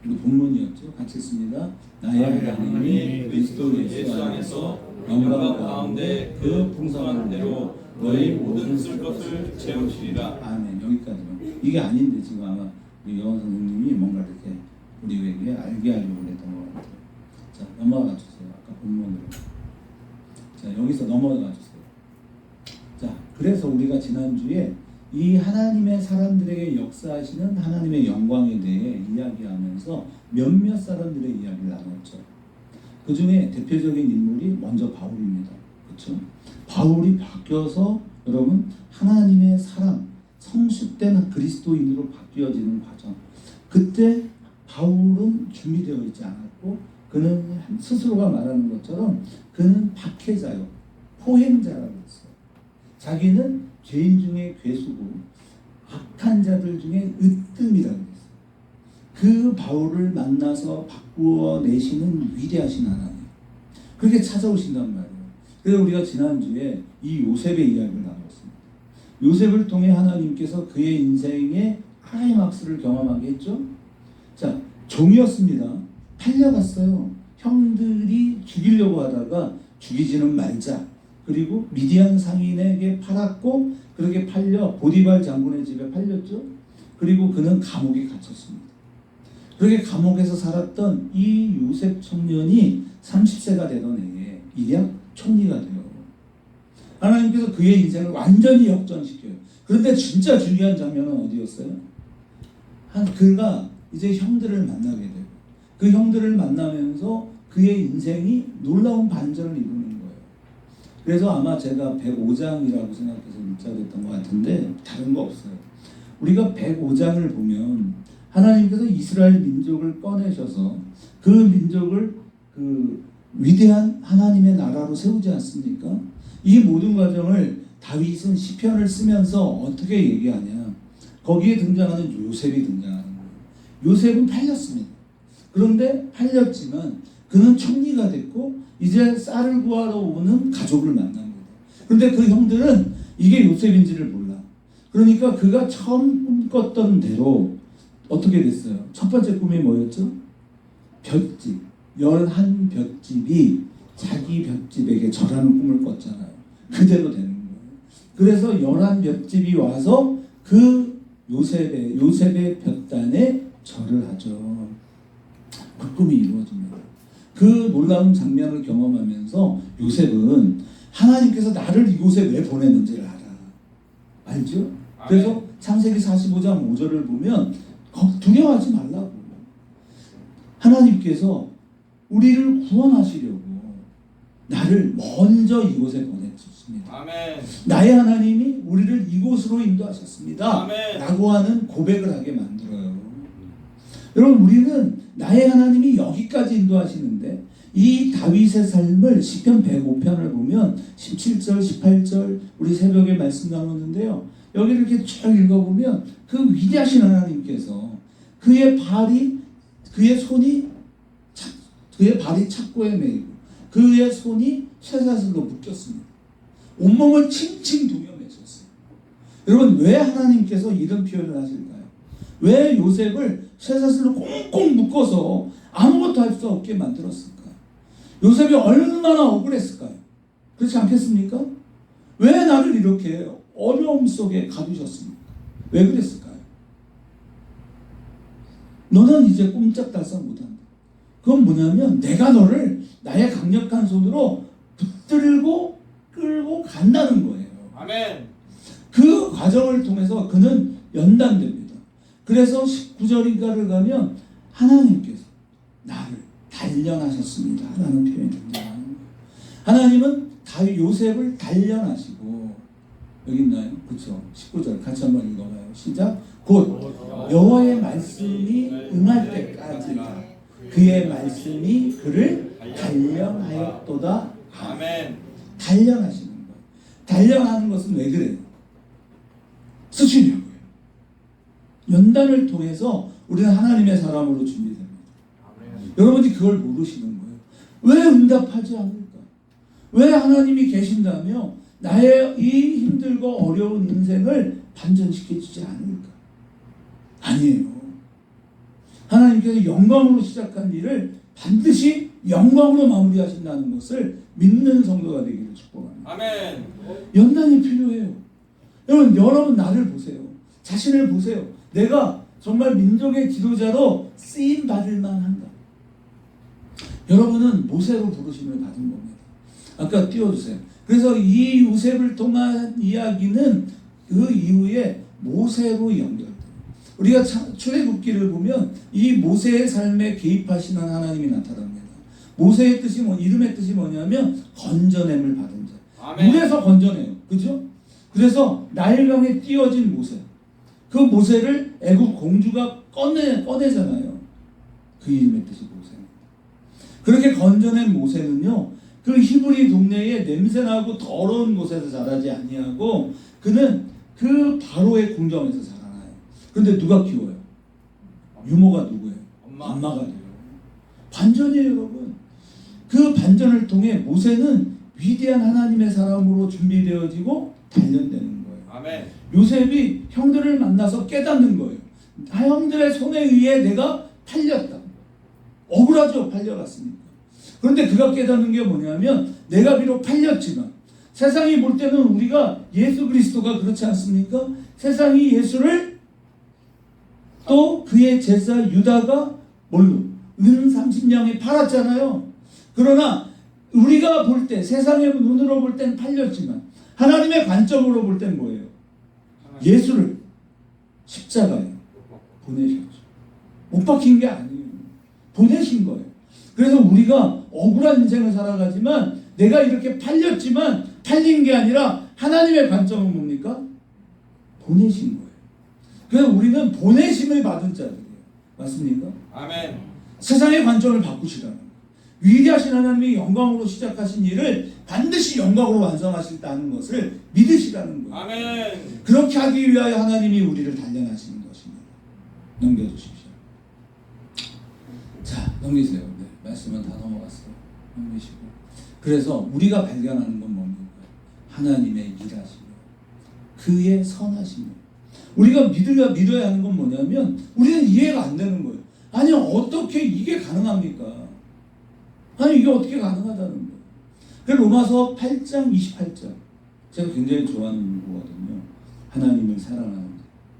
우리 본문이었죠. 같이 읽습니다. 나의 하나님이 그리스도 예수 안에서 영광 가운데 그 풍성한 대로 너희 모든 쓸 것을 채우시리라. 아멘. 여기까지만. 이게 아닌데 지금 아마 우리 여원 선생님이 뭔가 이렇게 우리에게 알게 하려고 했던 것 같아요. 자, 넘어가 주세요. 아까 본문으로. 자, 여기서 넘어가 주세요. 자, 그래서 우리가 지난주에 이 하나님의 사람들에게 역사하시는 하나님의 영광에 대해 이야기하면서 몇몇 사람들의 이야기를 나눴죠. 그 중에 대표적인 인물이 먼저 바울입니다. 그렇죠? 바울이 바뀌어서 여러분 하나님의 사람, 성숙된 그리스도인으로 바뀌어지는 과정. 그때 바울은 준비되어 있지 않았고 그는 스스로가 말하는 것처럼 그는 박해자요, 포행자라고 했어요. 자기는 죄인 중에 괴수고 악한 자들 중에 으뜸이라고 했어요. 그 바울을 만나서 바꾸어 내시는 위대하신 하나님. 그렇게 찾아오신단 말이에요. 그래서 우리가 지난주에 이 요셉의 이야기를 나눴습니다. 요셉을 통해 하나님께서 그의 인생의 클라이막스를 경험하게 했죠. 자, 종이었습니다. 팔려갔어요. 형들이 죽이려고 하다가 죽이지는 말자. 그리고 미디안 상인에게 팔았고 그렇게 팔려 보디발 장군의 집에 팔렸죠. 그리고 그는 감옥에 갇혔습니다. 그렇게 감옥에서 살았던 이 요셉 청년이 30세가 되던 해에 일약 총리가 돼요. 하나님께서 그의 인생을 완전히 역전시켜요. 그런데 진짜 중요한 장면은 어디였어요? 그가 이제 형들을 만나게 돼요. 그 형들을 만나면서 그의 인생이 놀라운 반전을 이루는 거예요. 그래서 아마 제가 105장이라고 생각해서 문자됐던 것 같은데 다른 거 없어요. 우리가 105장을 보면 하나님께서 이스라엘 민족을 꺼내셔서 그 민족을 그 위대한 하나님의 나라로 세우지 않습니까? 이 모든 과정을 다윗은 시편을 쓰면서 어떻게 얘기하냐? 거기에 등장하는 요셉이 등장하는 거예요. 요셉은 팔렸습니다. 그런데 팔렸지만 그는 총리가 됐고 이제 쌀을 구하러 오는 가족을 만난 거예요. 그런데 그 형들은 이게 요셉인지를 몰라. 그러니까 그가 처음 꿈꿨던 대로 어떻게 됐어요? 첫 번째 꿈이 뭐였죠? 볏집, 11볏집이 자기 볏집에게 절하는 꿈을 꿨잖아요. 그대로 되는 거예요. 그래서 11볏집이 와서 그 요셉의 볏단에 절을 하죠. 그 꿈이 이루어집니다. 그 놀라운 장면을 경험하면서 요셉은 하나님께서 나를 이곳에 왜 보냈는지를 알아. 알죠? 그래서 창세기 45장 5절을 보면 두려워하지 말라고. 하나님께서 우리를 구원하시려고 나를 먼저 이곳에 보내주셨습니다. 아멘. 나의 하나님이 우리를 이곳으로 인도하셨습니다. 아멘. 라고 하는 고백을 하게 만들어요. 여러분 우리는 나의 하나님이 여기까지 인도하시는데 이 다윗의 삶을 시편 105편을 보면 17절 18절 우리 새벽에 말씀 나눴는데요. 여기 이렇게 쭉 읽어보면 그 위대하신 하나님께서 그의 발이 착고에 매이고 그의 손이 쇠사슬로 묶였습니다. 온몸을 칭칭 두며 매셨어요. 여러분 왜 하나님께서 이런 표현을 하실까요? 왜 요셉을 쇠사슬로 꽁꽁 묶어서 아무것도 할 수 없게 만들었을까요? 요셉이 얼마나 억울했을까요? 그렇지 않겠습니까? 왜 나를 이렇게 어려움 속에 가두셨습니까? 왜 그랬을까요? 너는 이제 꼼짝달싹 못한다. 그건 뭐냐면 내가 너를 나의 강력한 손으로 붙들고 끌고 간다는 거예요. 아멘. 그 과정을 통해서 그는 연단됩니다. 그래서 19절인가를 가면 하나님께서 나를 단련하셨습니다 라는 표현이 등장하는 거예요. 하나님은 요셉을 단련하시고, 여기 있나요? 그렇죠. 19절 같이 한번 읽어봐요. 시작. 곧 여호와의 말씀이 응할 때까지 그의 말씀이 그를 단련하였도다. 아멘. 단련하시는 거예요. 단련하는 것은 왜 그래요? 쓰시려고요. 연단을 통해서 우리는 하나님의 사람으로 준비됩니다. 여러분이 그걸 모르시는 거예요. 왜 응답하지 않을까? 왜 하나님이 계신다며 나의 이 힘들고 어려운 인생을 반전시켜주지 않을까? 아니에요. 하나님께서 영광으로 시작한 일을 반드시 영광으로 마무리하신다는 것을 믿는 성도가 되기를 축복합니다. 아멘. 연단이 필요해요. 여러분 나를 보세요. 자신을 보세요. 내가 정말 민족의 지도자로 쓰임 받을 만한가? 여러분은 모세로 부르심을 받은 겁니다. 아까 띄워주세요. 그래서 이 요셉을 통한 이야기는 그 이후에 모세로 연결돼요. 우리가 출애굽기를 보면 이 모세의 삶에 개입하시는 하나님이 나타납니다. 모세의 뜻이 이름의 뜻이 뭐냐면 건져냄을 받은 자. 아멘. 물에서 건져내요. 그죠? 그래서 나일강에 띄어진 모세. 그 모세를 애굽 공주가 꺼내잖아요. 그 이름의 뜻이 모세입니다. 그렇게 건져낸 모세는요, 그 히브리 동네에 냄새나고 더러운 곳에서 자라지 아니하고 그는 그 바로의 궁정에서 자라나요. 그런데 누가 키워요? 유모가 누구예요? 엄마가 돼요. 반전이에요, 여러분. 그 반전을 통해 모세는 위대한 하나님의 사람으로 준비되어지고 단련되는 거예요. 아멘. 요셉이 형들을 만나서 깨닫는 거예요. 형들의 손에 의해 내가 팔렸다. 억울하죠, 팔려갔으니까. 그런데 그가 깨닫는 게 뭐냐면 내가 비록 팔렸지만 세상이 볼 때는 우리가 예수 그리스도가 그렇지 않습니까? 세상이 예수를 또 그의 제자 유다가 뭘로? 은 30냥에 팔았잖아요. 그러나 우리가 볼 때, 세상의 눈으로 볼 땐 팔렸지만 하나님의 관점으로 볼 땐 뭐예요? 예수를 십자가에 보내셨죠. 못 박힌 게 아니에요. 보내신 거예요. 그래서 우리가 억울한 인생을 살아가지만 내가 이렇게 팔렸지만 팔린 게 아니라 하나님의 관점은 뭡니까? 보내신 거예요. 그래서 우리는 보내심을 받은 자들이에요. 맞습니까? 아멘. 세상의 관점을 바꾸시라는 거예요. 위대하신 하나님이 영광으로 시작하신 일을 반드시 영광으로 완성하실다는 것을 믿으시라는 거예요. 아멘. 그렇게 하기 위하여 하나님이 우리를 단련하시는 것입니다. 넘겨주십시오. 자, 넘기세요. 네, 말씀은 다 넘어갔어요. 넘기시고. 그래서 우리가 발견하는 건 뭡니까? 하나님의 일하심이요. 그의 선하심이요. 우리가 믿어야 하는 건 뭐냐면 우리는 이해가 안 되는 거예요. 아니 어떻게 이게 가능합니까? 아니 이게 어떻게 가능하다는 거예요. 그 로마서 8장 28절 제가 굉장히 좋아하는 문구거든요. 하나님을 사랑하는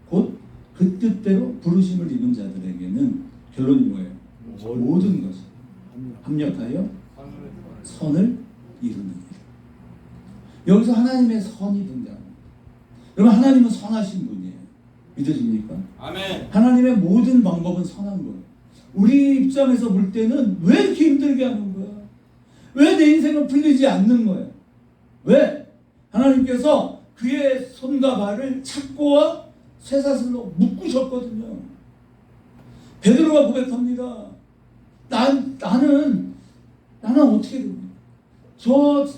곧 그 뜻대로 부르심을 입은 자들에게는 결론이 뭐예요? 모든 것이 합력하여 선을 이루는 일. 여기서 하나님의 선이 등장합니다. 여러분 하나님은 선하신 분이에요. 믿으십니까? 아멘. 하나님의 모든 방법은 선한 거예요. 우리 입장에서 볼 때는 왜 이렇게 힘들게 하는 거야? 왜 내 인생은 풀리지 않는 거야? 왜? 하나님께서 그의 손과 발을 착고와 쇠사슬로 묶으셨거든요. 베드로가 고백합니다. 나는 어떻게 됩니까? 저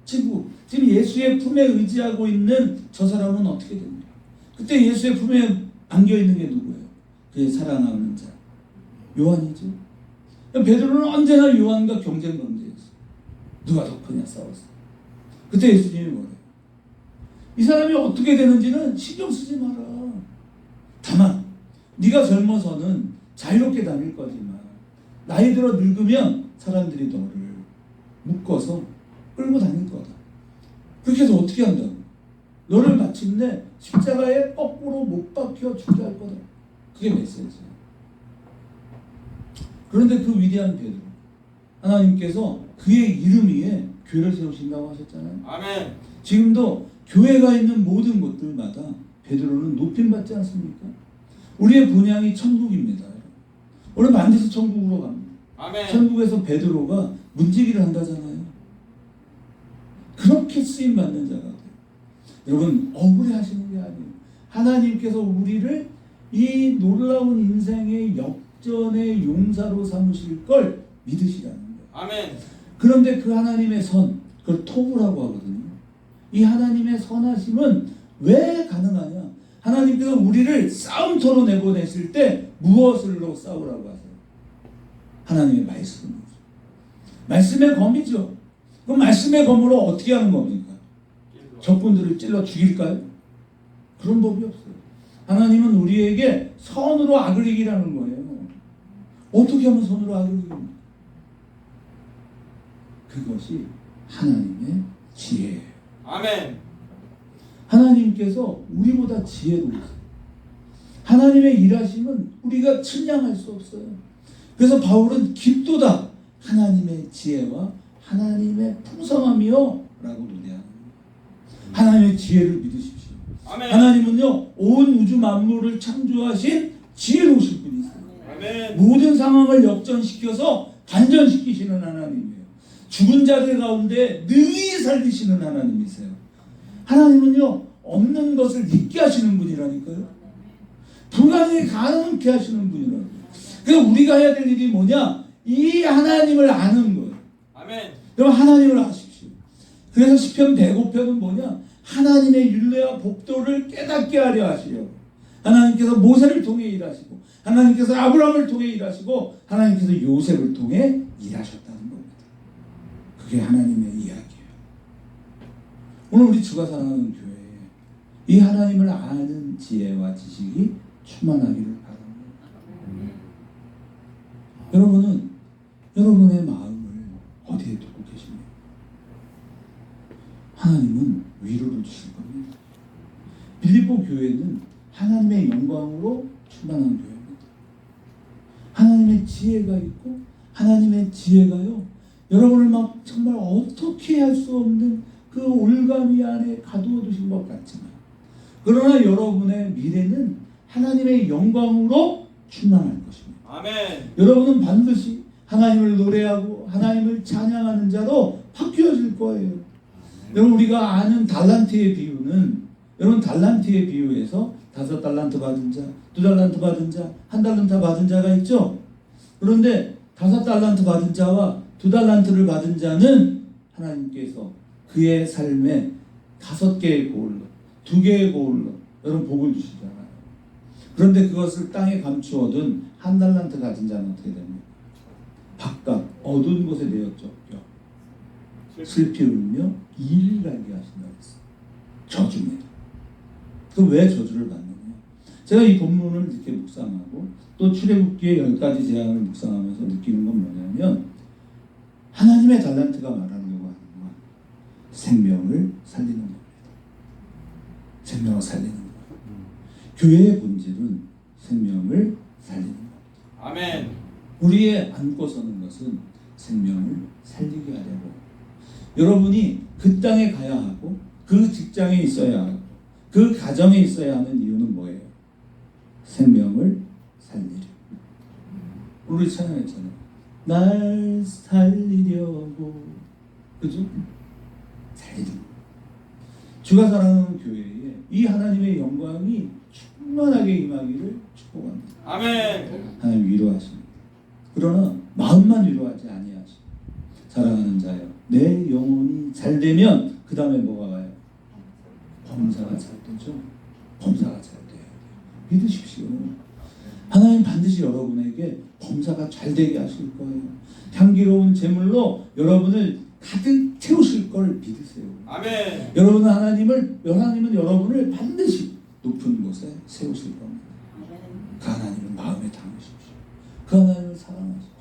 친구, 지금 예수의 품에 의지하고 있는 저 사람은 어떻게 됩니까? 그때 예수의 품에 안겨있는 게 누구예요? 그의 사랑하는 자 요한이죠. 베드로는 언제나 요한과 경쟁 관계였어요. 누가 더 크냐 싸웠어요. 그때 예수님이 뭐래요? 이 사람이 어떻게 되는지는 신경 쓰지 마라. 다만 네가 젊어서는 자유롭게 다닐 거지만 나이 들어 늙으면 사람들이 너를 묶어서 끌고 다닐 거다. 그렇게 해서 어떻게 한다고? 너를 마침내 십자가에 거꾸로 못 박혀 죽게 할 거다. 그게 메시지예요. 그런데 그 위대한 베드로, 하나님께서 그의 이름 위에 교회를 세우신다고 하셨잖아요. 아멘. 지금도 교회가 있는 모든 곳들마다 베드로는 높임받지 않습니까? 우리의 본향이 천국입니다. 우리 반드시 천국으로 갑니다. 아멘. 천국에서 베드로가 문지기를 한다잖아요. 그렇게 쓰임 받는 자가 돼요. 여러분 억울해하시는 게 아니에요. 하나님께서 우리를 이 놀라운 인생의 역전의 용사로 삼으실 걸 믿으시라는 거예요. 아멘. 그런데 그 하나님의 선, 그걸 토부라고 하거든요. 이 하나님의 선하심은 왜 가능하냐? 하나님께서 우리를 싸움터로 내보내실 때 무엇을로 싸우라고 하세요? 하나님의 말씀이죠. 말씀의 검이죠. 그럼 말씀의 검으로 어떻게 하는 겁니까? 적군들을 찔러 죽일까요? 그런 법이 없어요. 하나님은 우리에게 선으로 악을 이기라는 거예요. 어떻게 하면 선으로 악을 이깁니까? 그것이 하나님의 지혜예요. 아멘. 하나님께서 우리보다 지혜로우세요. 하나님의 일하심은 우리가 측량할 수 없어요. 그래서 바울은 깊도다 하나님의 지혜와 하나님의 풍성함이요 라고 노래하는 거예요. 하나님의 지혜를 믿으십시오. 아멘. 하나님은요 온 우주 만물을 창조하신 지혜로우신 분이세요. 아멘. 모든 상황을 역전시켜서 반전시키시는 하나님이에요. 죽은 자들 가운데 능히 살리시는 하나님이세요. 하나님은요 없는 것을 있게 하시는 분이라니까요. 불가능이 가능케 하시는 분이라고요. 그래서 우리가 해야 될 일이 뭐냐? 이 하나님을 아는 거예요. 아멘. 여러분 하나님을 아십시오. 그래서 시편 105편은 뭐냐? 하나님의 율례와 법도를 깨닫게 하려 하시려고. 하나님께서 모세를 통해 일하시고 하나님께서 아브라함을 통해 일하시고 하나님께서 요셉을 통해 일하셨다는 겁니다. 그게 하나님의 이야기예요. 오늘 우리 주가 사랑하는 교회에 이 하나님을 아는 지혜와 지식이 충만하기를 바랍니다. 여러분은 여러분의 마음을 어디에 두고 계십니까? 하나님은 위로를 주실 겁니다. 빌립보 교회는 하나님의 영광으로 충만한 교회입니다. 하나님의 지혜가 있고 하나님의 지혜가요 여러분을 막 정말 어떻게 할 수 없는 그 올가미 안에 가두어 두신 것 같지만 그러나 여러분의 미래는 하나님의 영광으로 충만할 것입니다. 아멘. 여러분은 반드시 하나님을 노래하고 하나님을 찬양하는 자로 바뀌어질 거예요. 여러분 우리가 아는 달란트의 비유는 여러분 달란트의 비유에서 5달란트 받은 자, 2달란트 받은 자, 1달란트 받은 자가 있죠. 그런데 5달란트 받은 자와 2달란트를 받은 자는 하나님께서 그의 삶에 5개의 보울로 2개의 보울로 여러분 복을 주시잖아요. 그런데 그것을 땅에 감추어둔 1달란트 가진 자는 어떻게 됩니까? 바깥 어두운 곳에 내었죠. 슬피 울며 이를 갈게 하신다고 했어요. 저주입니다. 그럼 왜 저주를 받느냐? 제가 이 본문을 이렇게 묵상하고 또 출애굽기의 10가지 재앙을 묵상하면서 느끼는 건 뭐냐면 하나님의 달란트가 말하려고 하는 건 생명을 살리는 겁니다. 생명을 살리는 거예요. 교회의 본질은 생명을 살리는 겁니다. 아멘. 우리의 안고 서는 것은 생명을 살리게 하려고. 여러분이 그 땅에 가야 하고 그 직장에 있어야 하고 그 가정에 있어야 하는 이유는 뭐예요? 생명을 살리려. 우리 찬양했잖아요. 날 살리려고. 그죠? 살리려. 주가 사랑하는 교회에 이 하나님의 영광이 충만하게 임하기를 축복합니다. 아멘. 하나님 위로하십니다. 그러나 마음만 위로하지 아니하시고 사랑하는 자여 내 영혼이 잘 되면 그 다음에 뭐가 와요? 범사가 잘 되죠. 범사가 잘 돼야 돼요. 믿으십시오. 하나님 반드시 여러분에게 범사가 잘 되게 하실 거예요. 향기로운 제물로 여러분을 가득 채우실 걸 믿으세요. 아멘. 하나님은 여러분을 반드시 높은 곳에 세우실 겁니다. 그 하나님을 마음에 담으십시오. 그 하나님을 사랑하십시오.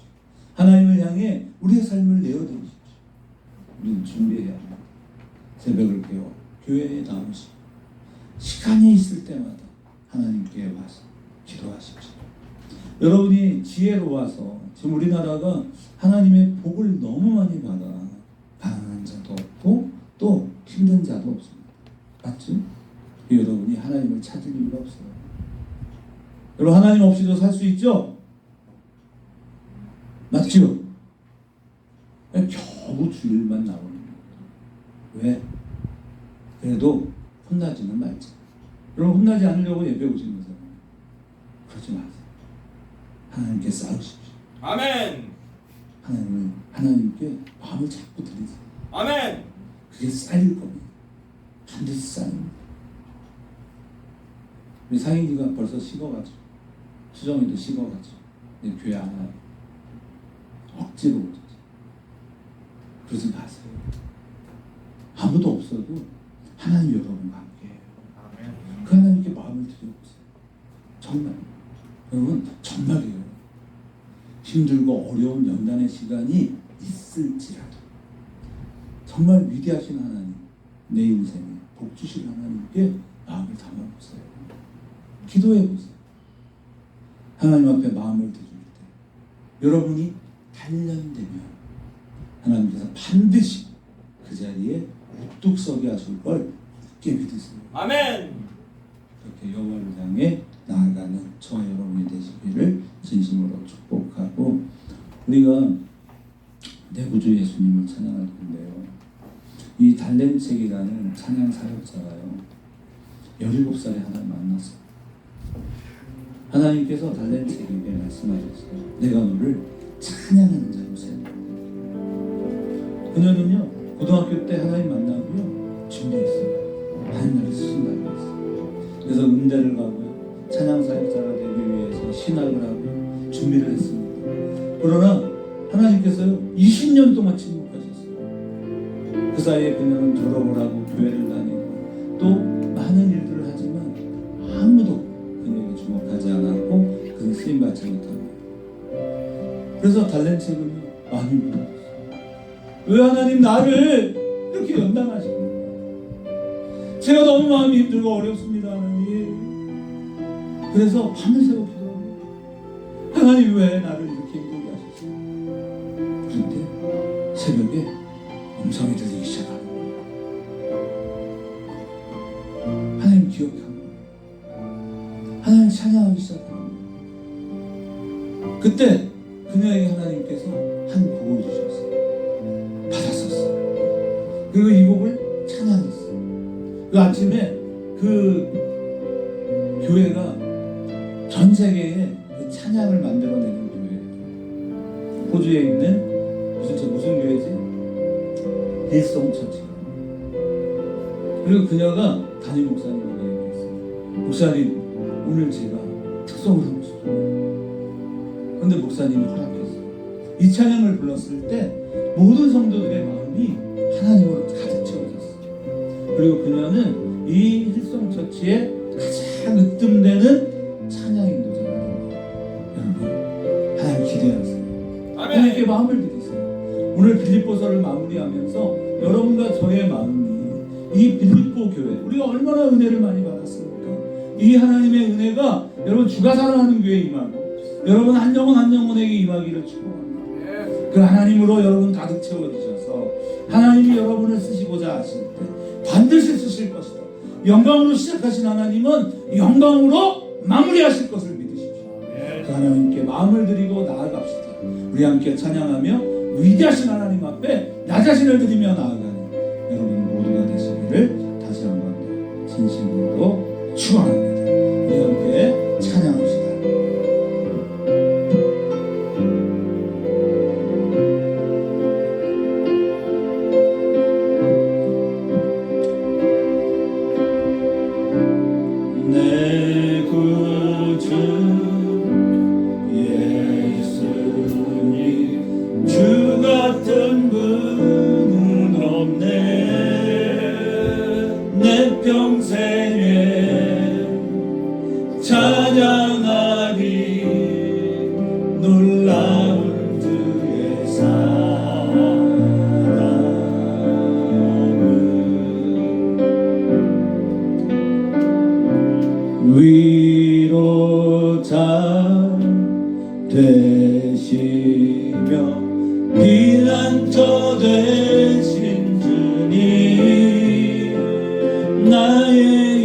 하나님을 향해 우리의 삶을 내어드리십시오. 우리는 준비해야 합니다. 새벽을 깨워 교회에 나오시고 시간이 있을 때마다 하나님께 와서 기도하십시오. 여러분이 지혜로워서 지금 우리나라가 하나님의 복을 너무 많이 받아 가난한 자도 없고 또 힘든 자도 없습니다. 맞죠? 여러분이 하나님을 찾을 이유가 없어요. 여러분 하나님 없이도 살 수 있죠? 맞죠? 없죠. 겨우 주일만 나오는 거예요. 왜? 그래도 혼나지는 말자. 여러분 혼나지 않으려고 예배 오신 거잖아요. 그러지 마세요. 하나님께 싸우십시오. 아멘. 하나님께 마음을 자꾸 드리세요. 아멘. 그게 쌓일 겁니다. 반드시 쌓입니다. 우리 상인이가 벌써 식어가지고 수정이도 식어가지고 내 교회 안 와요. 억지로 오죠. 그러지 마세요. 아무도 없어도 하나님 여러분과 함께해요. 그 하나님께 마음을 드려보세요. 정말 여러분 정말이에요. 힘들고 어려운 연단의 시간이 있을지라도 정말 위대하신 하나님, 내 인생에 복 주실 하나님께 마음을 담아보세요. 기도해보세요. 하나님 앞에 마음을 드릴 때 여러분이 단련되면 하나님께서 반드시 그 자리에 우뚝 서게 하실 걸 굳게 믿으세요. 아멘. 그렇게 여호와를 향해 나아가는 저 여러분이 되시기를 진심으로 축복하고, 우리가 내 구주 예수님을 찬양할 텐데요. 이 달렌책이라는 찬양 사역자가요 17살에 하나님 만났어요. 하나님께서 달렌책에게 말씀하셨어요. 내가 너를 찬양하는 자로 세워. 그녀는요 고등학교 때 하나님 만나고요 준비했어요. 하나님을 쓰신다고 했어요. 그래서 음대를 가고요 찬양 사역자가 되기 위해서 신학을 하고 준비를 했습니다. 그러나 하나님께서요 20년 동안 침묵하셨어요. 그 사이에 그녀는 졸업을 하고 교회를 다니고 또 많은 일들을 하지만 아무도 그녀에게 주목하지 않았고 그는 쓰임받지 못하고, 그래서 달렌책은요 많이 울었어요. 왜 하나님 나를 이렇게 연단하십니까? 제가 너무 마음이 힘들고 어렵습니다 하나님. 그래서 밤을 새고 기도합니다. 하나님 왜 나를 이렇게 힘들게 하셨어요? 그런데 새벽에 음성이 들리기 시작하는 거예요. 하나님 기억하는 거예요. 하나님 찬양하기 시작하는 거예요. 그때 그녀에게 하나님께서 한 곡을 주셨어요. 받았었어요. 그리고 이 곡을 찬양했어요. 그 아침에 그 교회가 전 세계에 그 찬양을 만들어내는 교회예요. 호주에 있는 무슨 교회지? 힐송 처치. 그리고 그녀가 담임 목사님에게 얘기했어요. 목사님, 오늘 제가 특송을 하고 싶어요. 그런데 목사님이 허락했어요. 이 찬양을 불렀을 때 모든 성도들의 마음이 하나님으로 가득 채워졌어요. 그리고 그녀는 이 힐송 처치의 가장 으뜸되는 찬양 인도자가 됩니다. 여러분, 하나님 기대하세요. 하나님께 마음을 드리세요. 오늘 빌립보서를 마무리하면서 여러분과 저의 마음이 이 빌립보 교회, 우리가 얼마나 은혜를 많이 받았습니까? 이 하나님의 은혜가 여러분 주가 사랑하는 교회에 임하고 여러분 한 영혼 한 영혼에게 임하기를 축복합니다. 그 하나님으로 여러분 가득 채워주셔서 하나님이 여러분을 쓰시고자 하실 때 반드시 쓰실 것이다. 영광으로 시작하신 하나님은 영광으로 마무리하실 것을 믿으십시오. 그 하나님께 마음을 드리고 나아갑시다. 우리 함께 찬양하며 위대하신 하나님 앞에 나 자신을 드리며 나아가는 여러분 모두가 되시기를 다시 한번 더 진심으로 축원합니다. 우리 함께 찬양합시다. 내 구주 예수님, 주 같은 분은 없네. 내 평생에 찬양하리 놀라운 주의 사랑을 위로자 되시며 피난처 되신 주님, 나의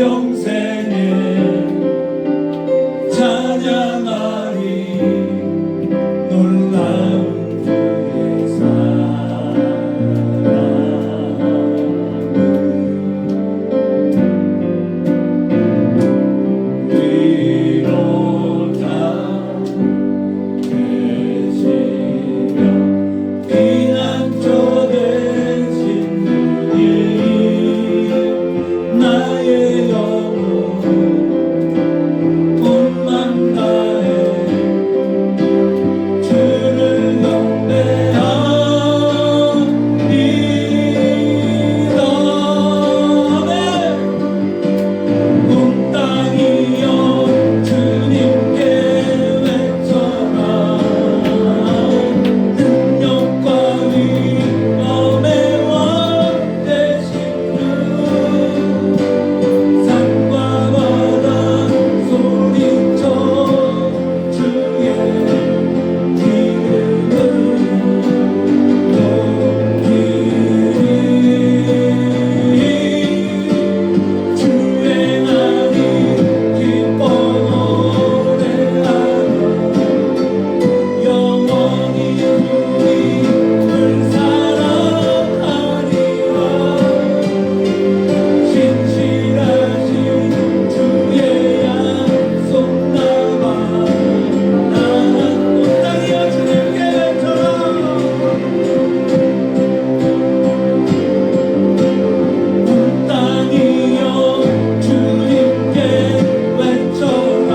평생에 찬양하리 놀라운 주의 사랑을 위로자 되시며 피난처 되신 주님 나의 영혼 온맘 다해 주를 경배하리이다. 온 땅이여 주님께 외쳐라. 능력과 위엄의 왕 되신 주 산과 바다 소리쳐 주의 이름을 높이리. 주행하니 기뻐 노래하며 영원히 주님을 사랑하리라. 신실하신 주의 약속 나와 나는 온 땅이여 주님께 외쳐라. 온 땅이여 주님께 외쳐라.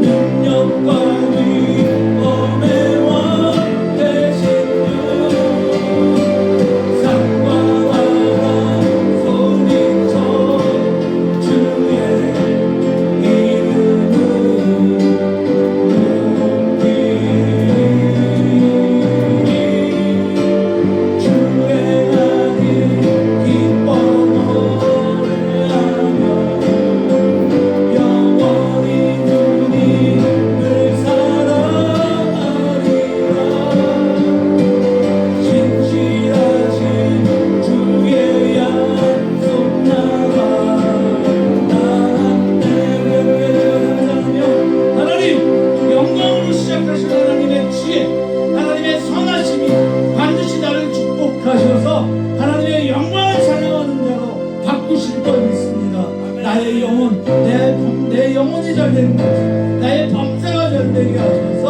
능력과 위엄의 왕 되신 주 산과 바다 소리쳐 주의 이름을 높이리. 주행하니 기뻐 노래하며 영원히 주님을 사랑하리라. 신실하신 주의 약속 나와 나한테 외쳐하며 하나님 영광으로 시작하신 하나님의 지혜 하나님의 선하심이 반드시 나를 축복하셔서 하나님의 영광을 찬양하는 자로 바꾸실 것 믿습니다. 나의 영혼 내 영혼이 잘되는 것이 나의 범사가 잘되게 하셔서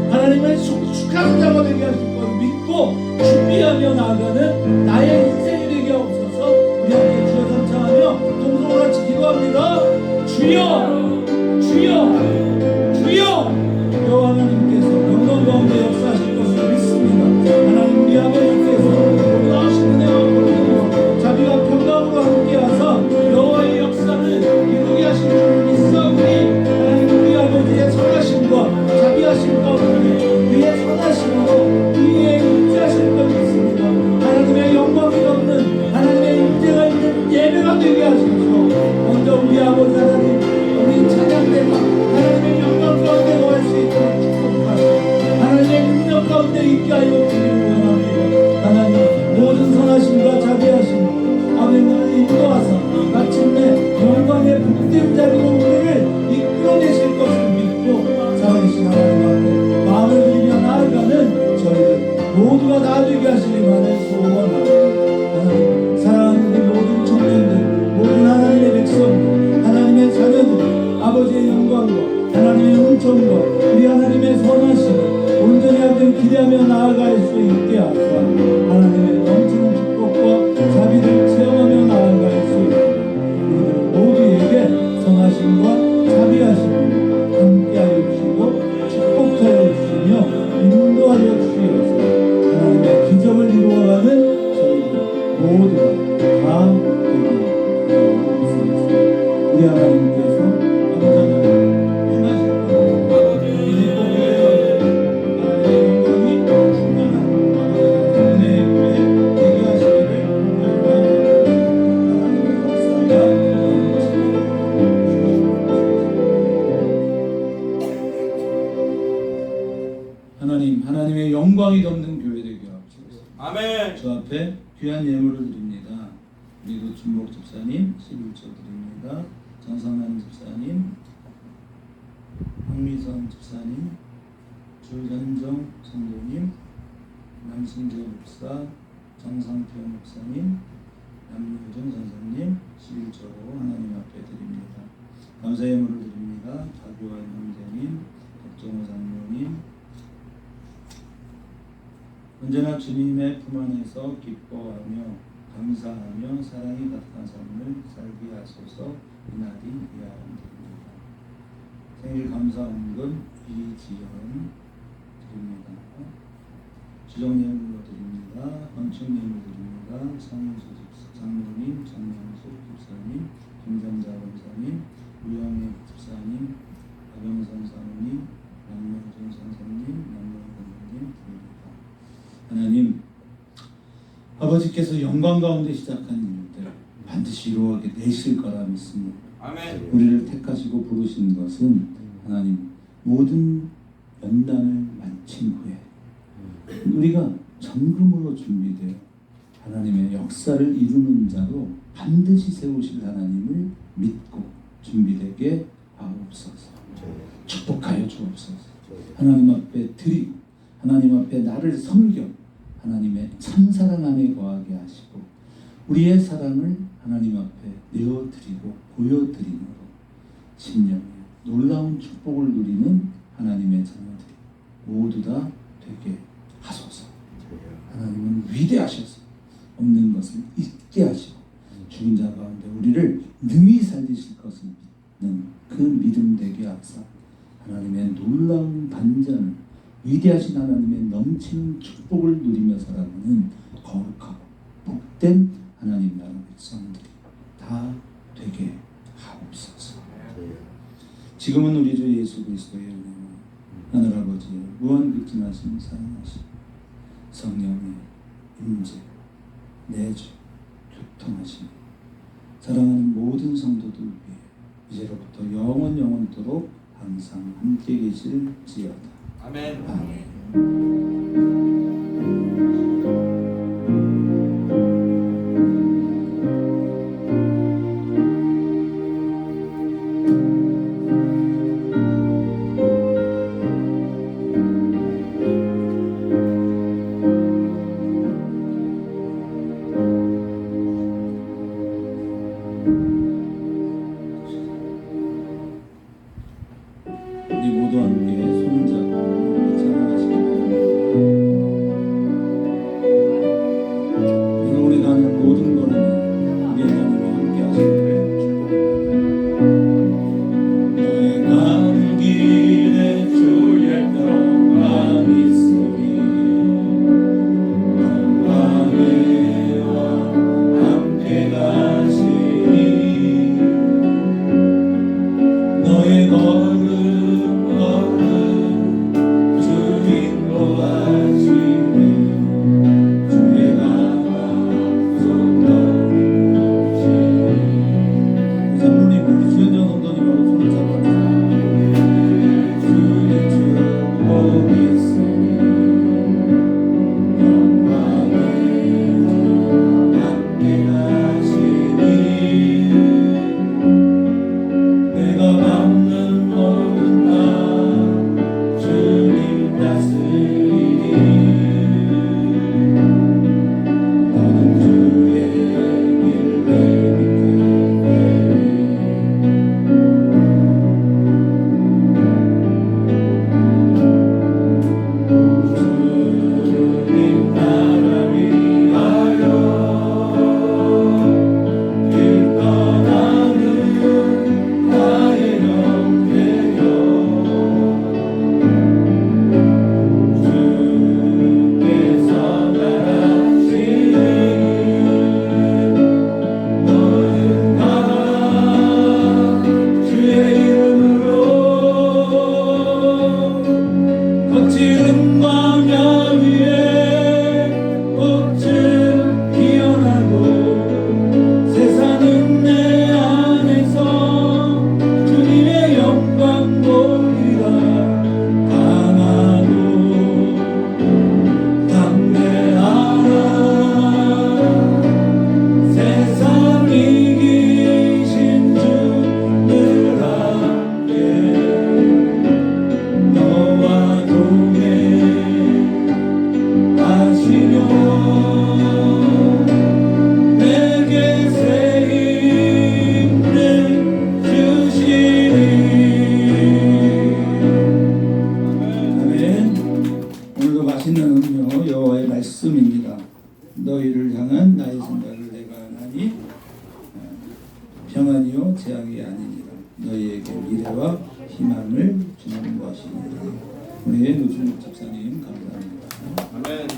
하나님의 축복하는 자가 되게 하실 것 믿고 준비하며 나아가는 나의 인생이 되게 하옵소서. 우리 함께 주여 삼창하며 동성으로 같이 기도합니다. 주여 주여 주여 여호와 하나님께서 영광 가운데 역사하실 것을 믿습니다. 하나님 우리 아버지께서 놀라우신 은혜와 공평과 자비와 평강으로 함께하사 여호와의 역사를 이루게 하신 줄 믿사오니 하나님 우리 아버지의 선하심과 자비하심 가운데 그의 선하심으로 그의 임재하실 것 믿습니다. 하나님의 영광이 없는 하나님의 임재가 있는 예배가 되게 하소서. 먼저 우리 아버지 하나님 우리 찬양대가 하나님의 영광 가운데 거할 수 있도록 축복하시고 하나님의 능력 가운데 있게 하여 주기를 원합니다. 하나님 모든 선하심과 자비하심 아버지를 인도하사 마침내 영광의 복된 자리로 우리를 이끌어내실 것을 믿고 살아계신 하나님 앞에 마음을 드리며 나아가는 저희들 모두가 다 되게 하시기만을 소원합니다. 하나님 사랑하는 우리 모든 청년들 모든 하나님의 백성들 하나님의 자녀들 아버지의 영광과 하나님의 은총과 우리 하나님의 선하심을 온전히 하든 기대하며 나아갈 수 있게 하사 하나님의 넘치는 축복과 자비를 체험하며 나아갈 수 있게 우리들 모두에게 선하심과 자비하심을 함께하여 주시고 축복하여 주시며 인도하여 주시어서 하나님의 기적을 이루어가는 저희들 모두가 다 되게 하옵소서. 우리 하나님께서 아버지 행하실 겁니다. 이제 꼭 나의 영광이 충만한 아버지의 은혜의 교회 되게 하시기를 기도합니다. 하나님의 역사가 하나님의 영광이 덮는 교회 되게 하옵소서. 아멘. 주 앞에 귀한 예물을 드립니다. 우리 노춘복 집사님 11조 드립니다. 정상남 집사님, 황미선 집사님, 주현정 성도님, 남승재 목사, 정상태 목사님, 남유정 선생님 11조로 하나님 앞에 드립니다. 감사의 예물을 드립니다. 박유환 형제님, 박정호 장로님, 언제나 주님의 품 안에서 기뻐하며 감사하며 사랑이 가득한 삶을 살게 하소서. 이날이 이하입니다. 생일 감사 헌금 이지연 드립니다. 주정 예물로 드립니다. 건축 예물 드립니다. 성인수 장로님, 정명수 집사님, 김장자 원사님, 우영애 집사님, 박영선 사모님, 남명준 선생님, 남명근님 드립니다. 하나님, 아버지께서 영광 가운데 시작한 일들 반드시 이루어게 되실 거라 믿습니다. 아멘. 우리를 택하시고 부르신 것은 하나님 모든 연단을 마친 후에 우리가 정금으로 준비되어 하나님의 역사를 이루는 자로 반드시 세우실 하나님을 믿고 준비되게 하옵소서. 축복하여 주옵소서. 하나님 앞에 드리고 하나님 앞에 나를 섬겨 하나님의 참사랑 안에 거하게 하시고 우리의 사랑을 하나님 앞에 내어드리고 보여드림으로 신령에 놀라운 축복을 누리는 하나님의 자녀들이 모두 다 되게 하소서. 하나님은 위대하셔서 없는 것을 있게 하시고 죽은 자 가운데 우리를 능히 살리실 것을 믿는 그 믿음 되게 하사 하나님의 놀라운 반전을 위대하신 하나님의 넘치는 축복을 누리며 살아가는 거룩하고 복된 하나님 나라 백성들이 다 되게 하옵소서. 지금은 우리 주 예수 그리스도의 은혜와 하늘 아버지의 무한극진하신 사랑하심 성령의 임재 내주 교통하심 사랑하는 모든 성도들 위해 이제로부터 영원토록 항상 함께 계실지어다. 아멘. 아멘. 우리 모두 함께 손잡고 찬양하시기 바랍니다. 맛있는 음료 여호와의 말씀입니다. 너희를 향한 나의 생각을 내가 하나니 평안이요 재앙이 아니니라. 너희에게 미래와 희망을 주는 것이니라. 우리 노준욱 집사님 감사합니다. 아멘.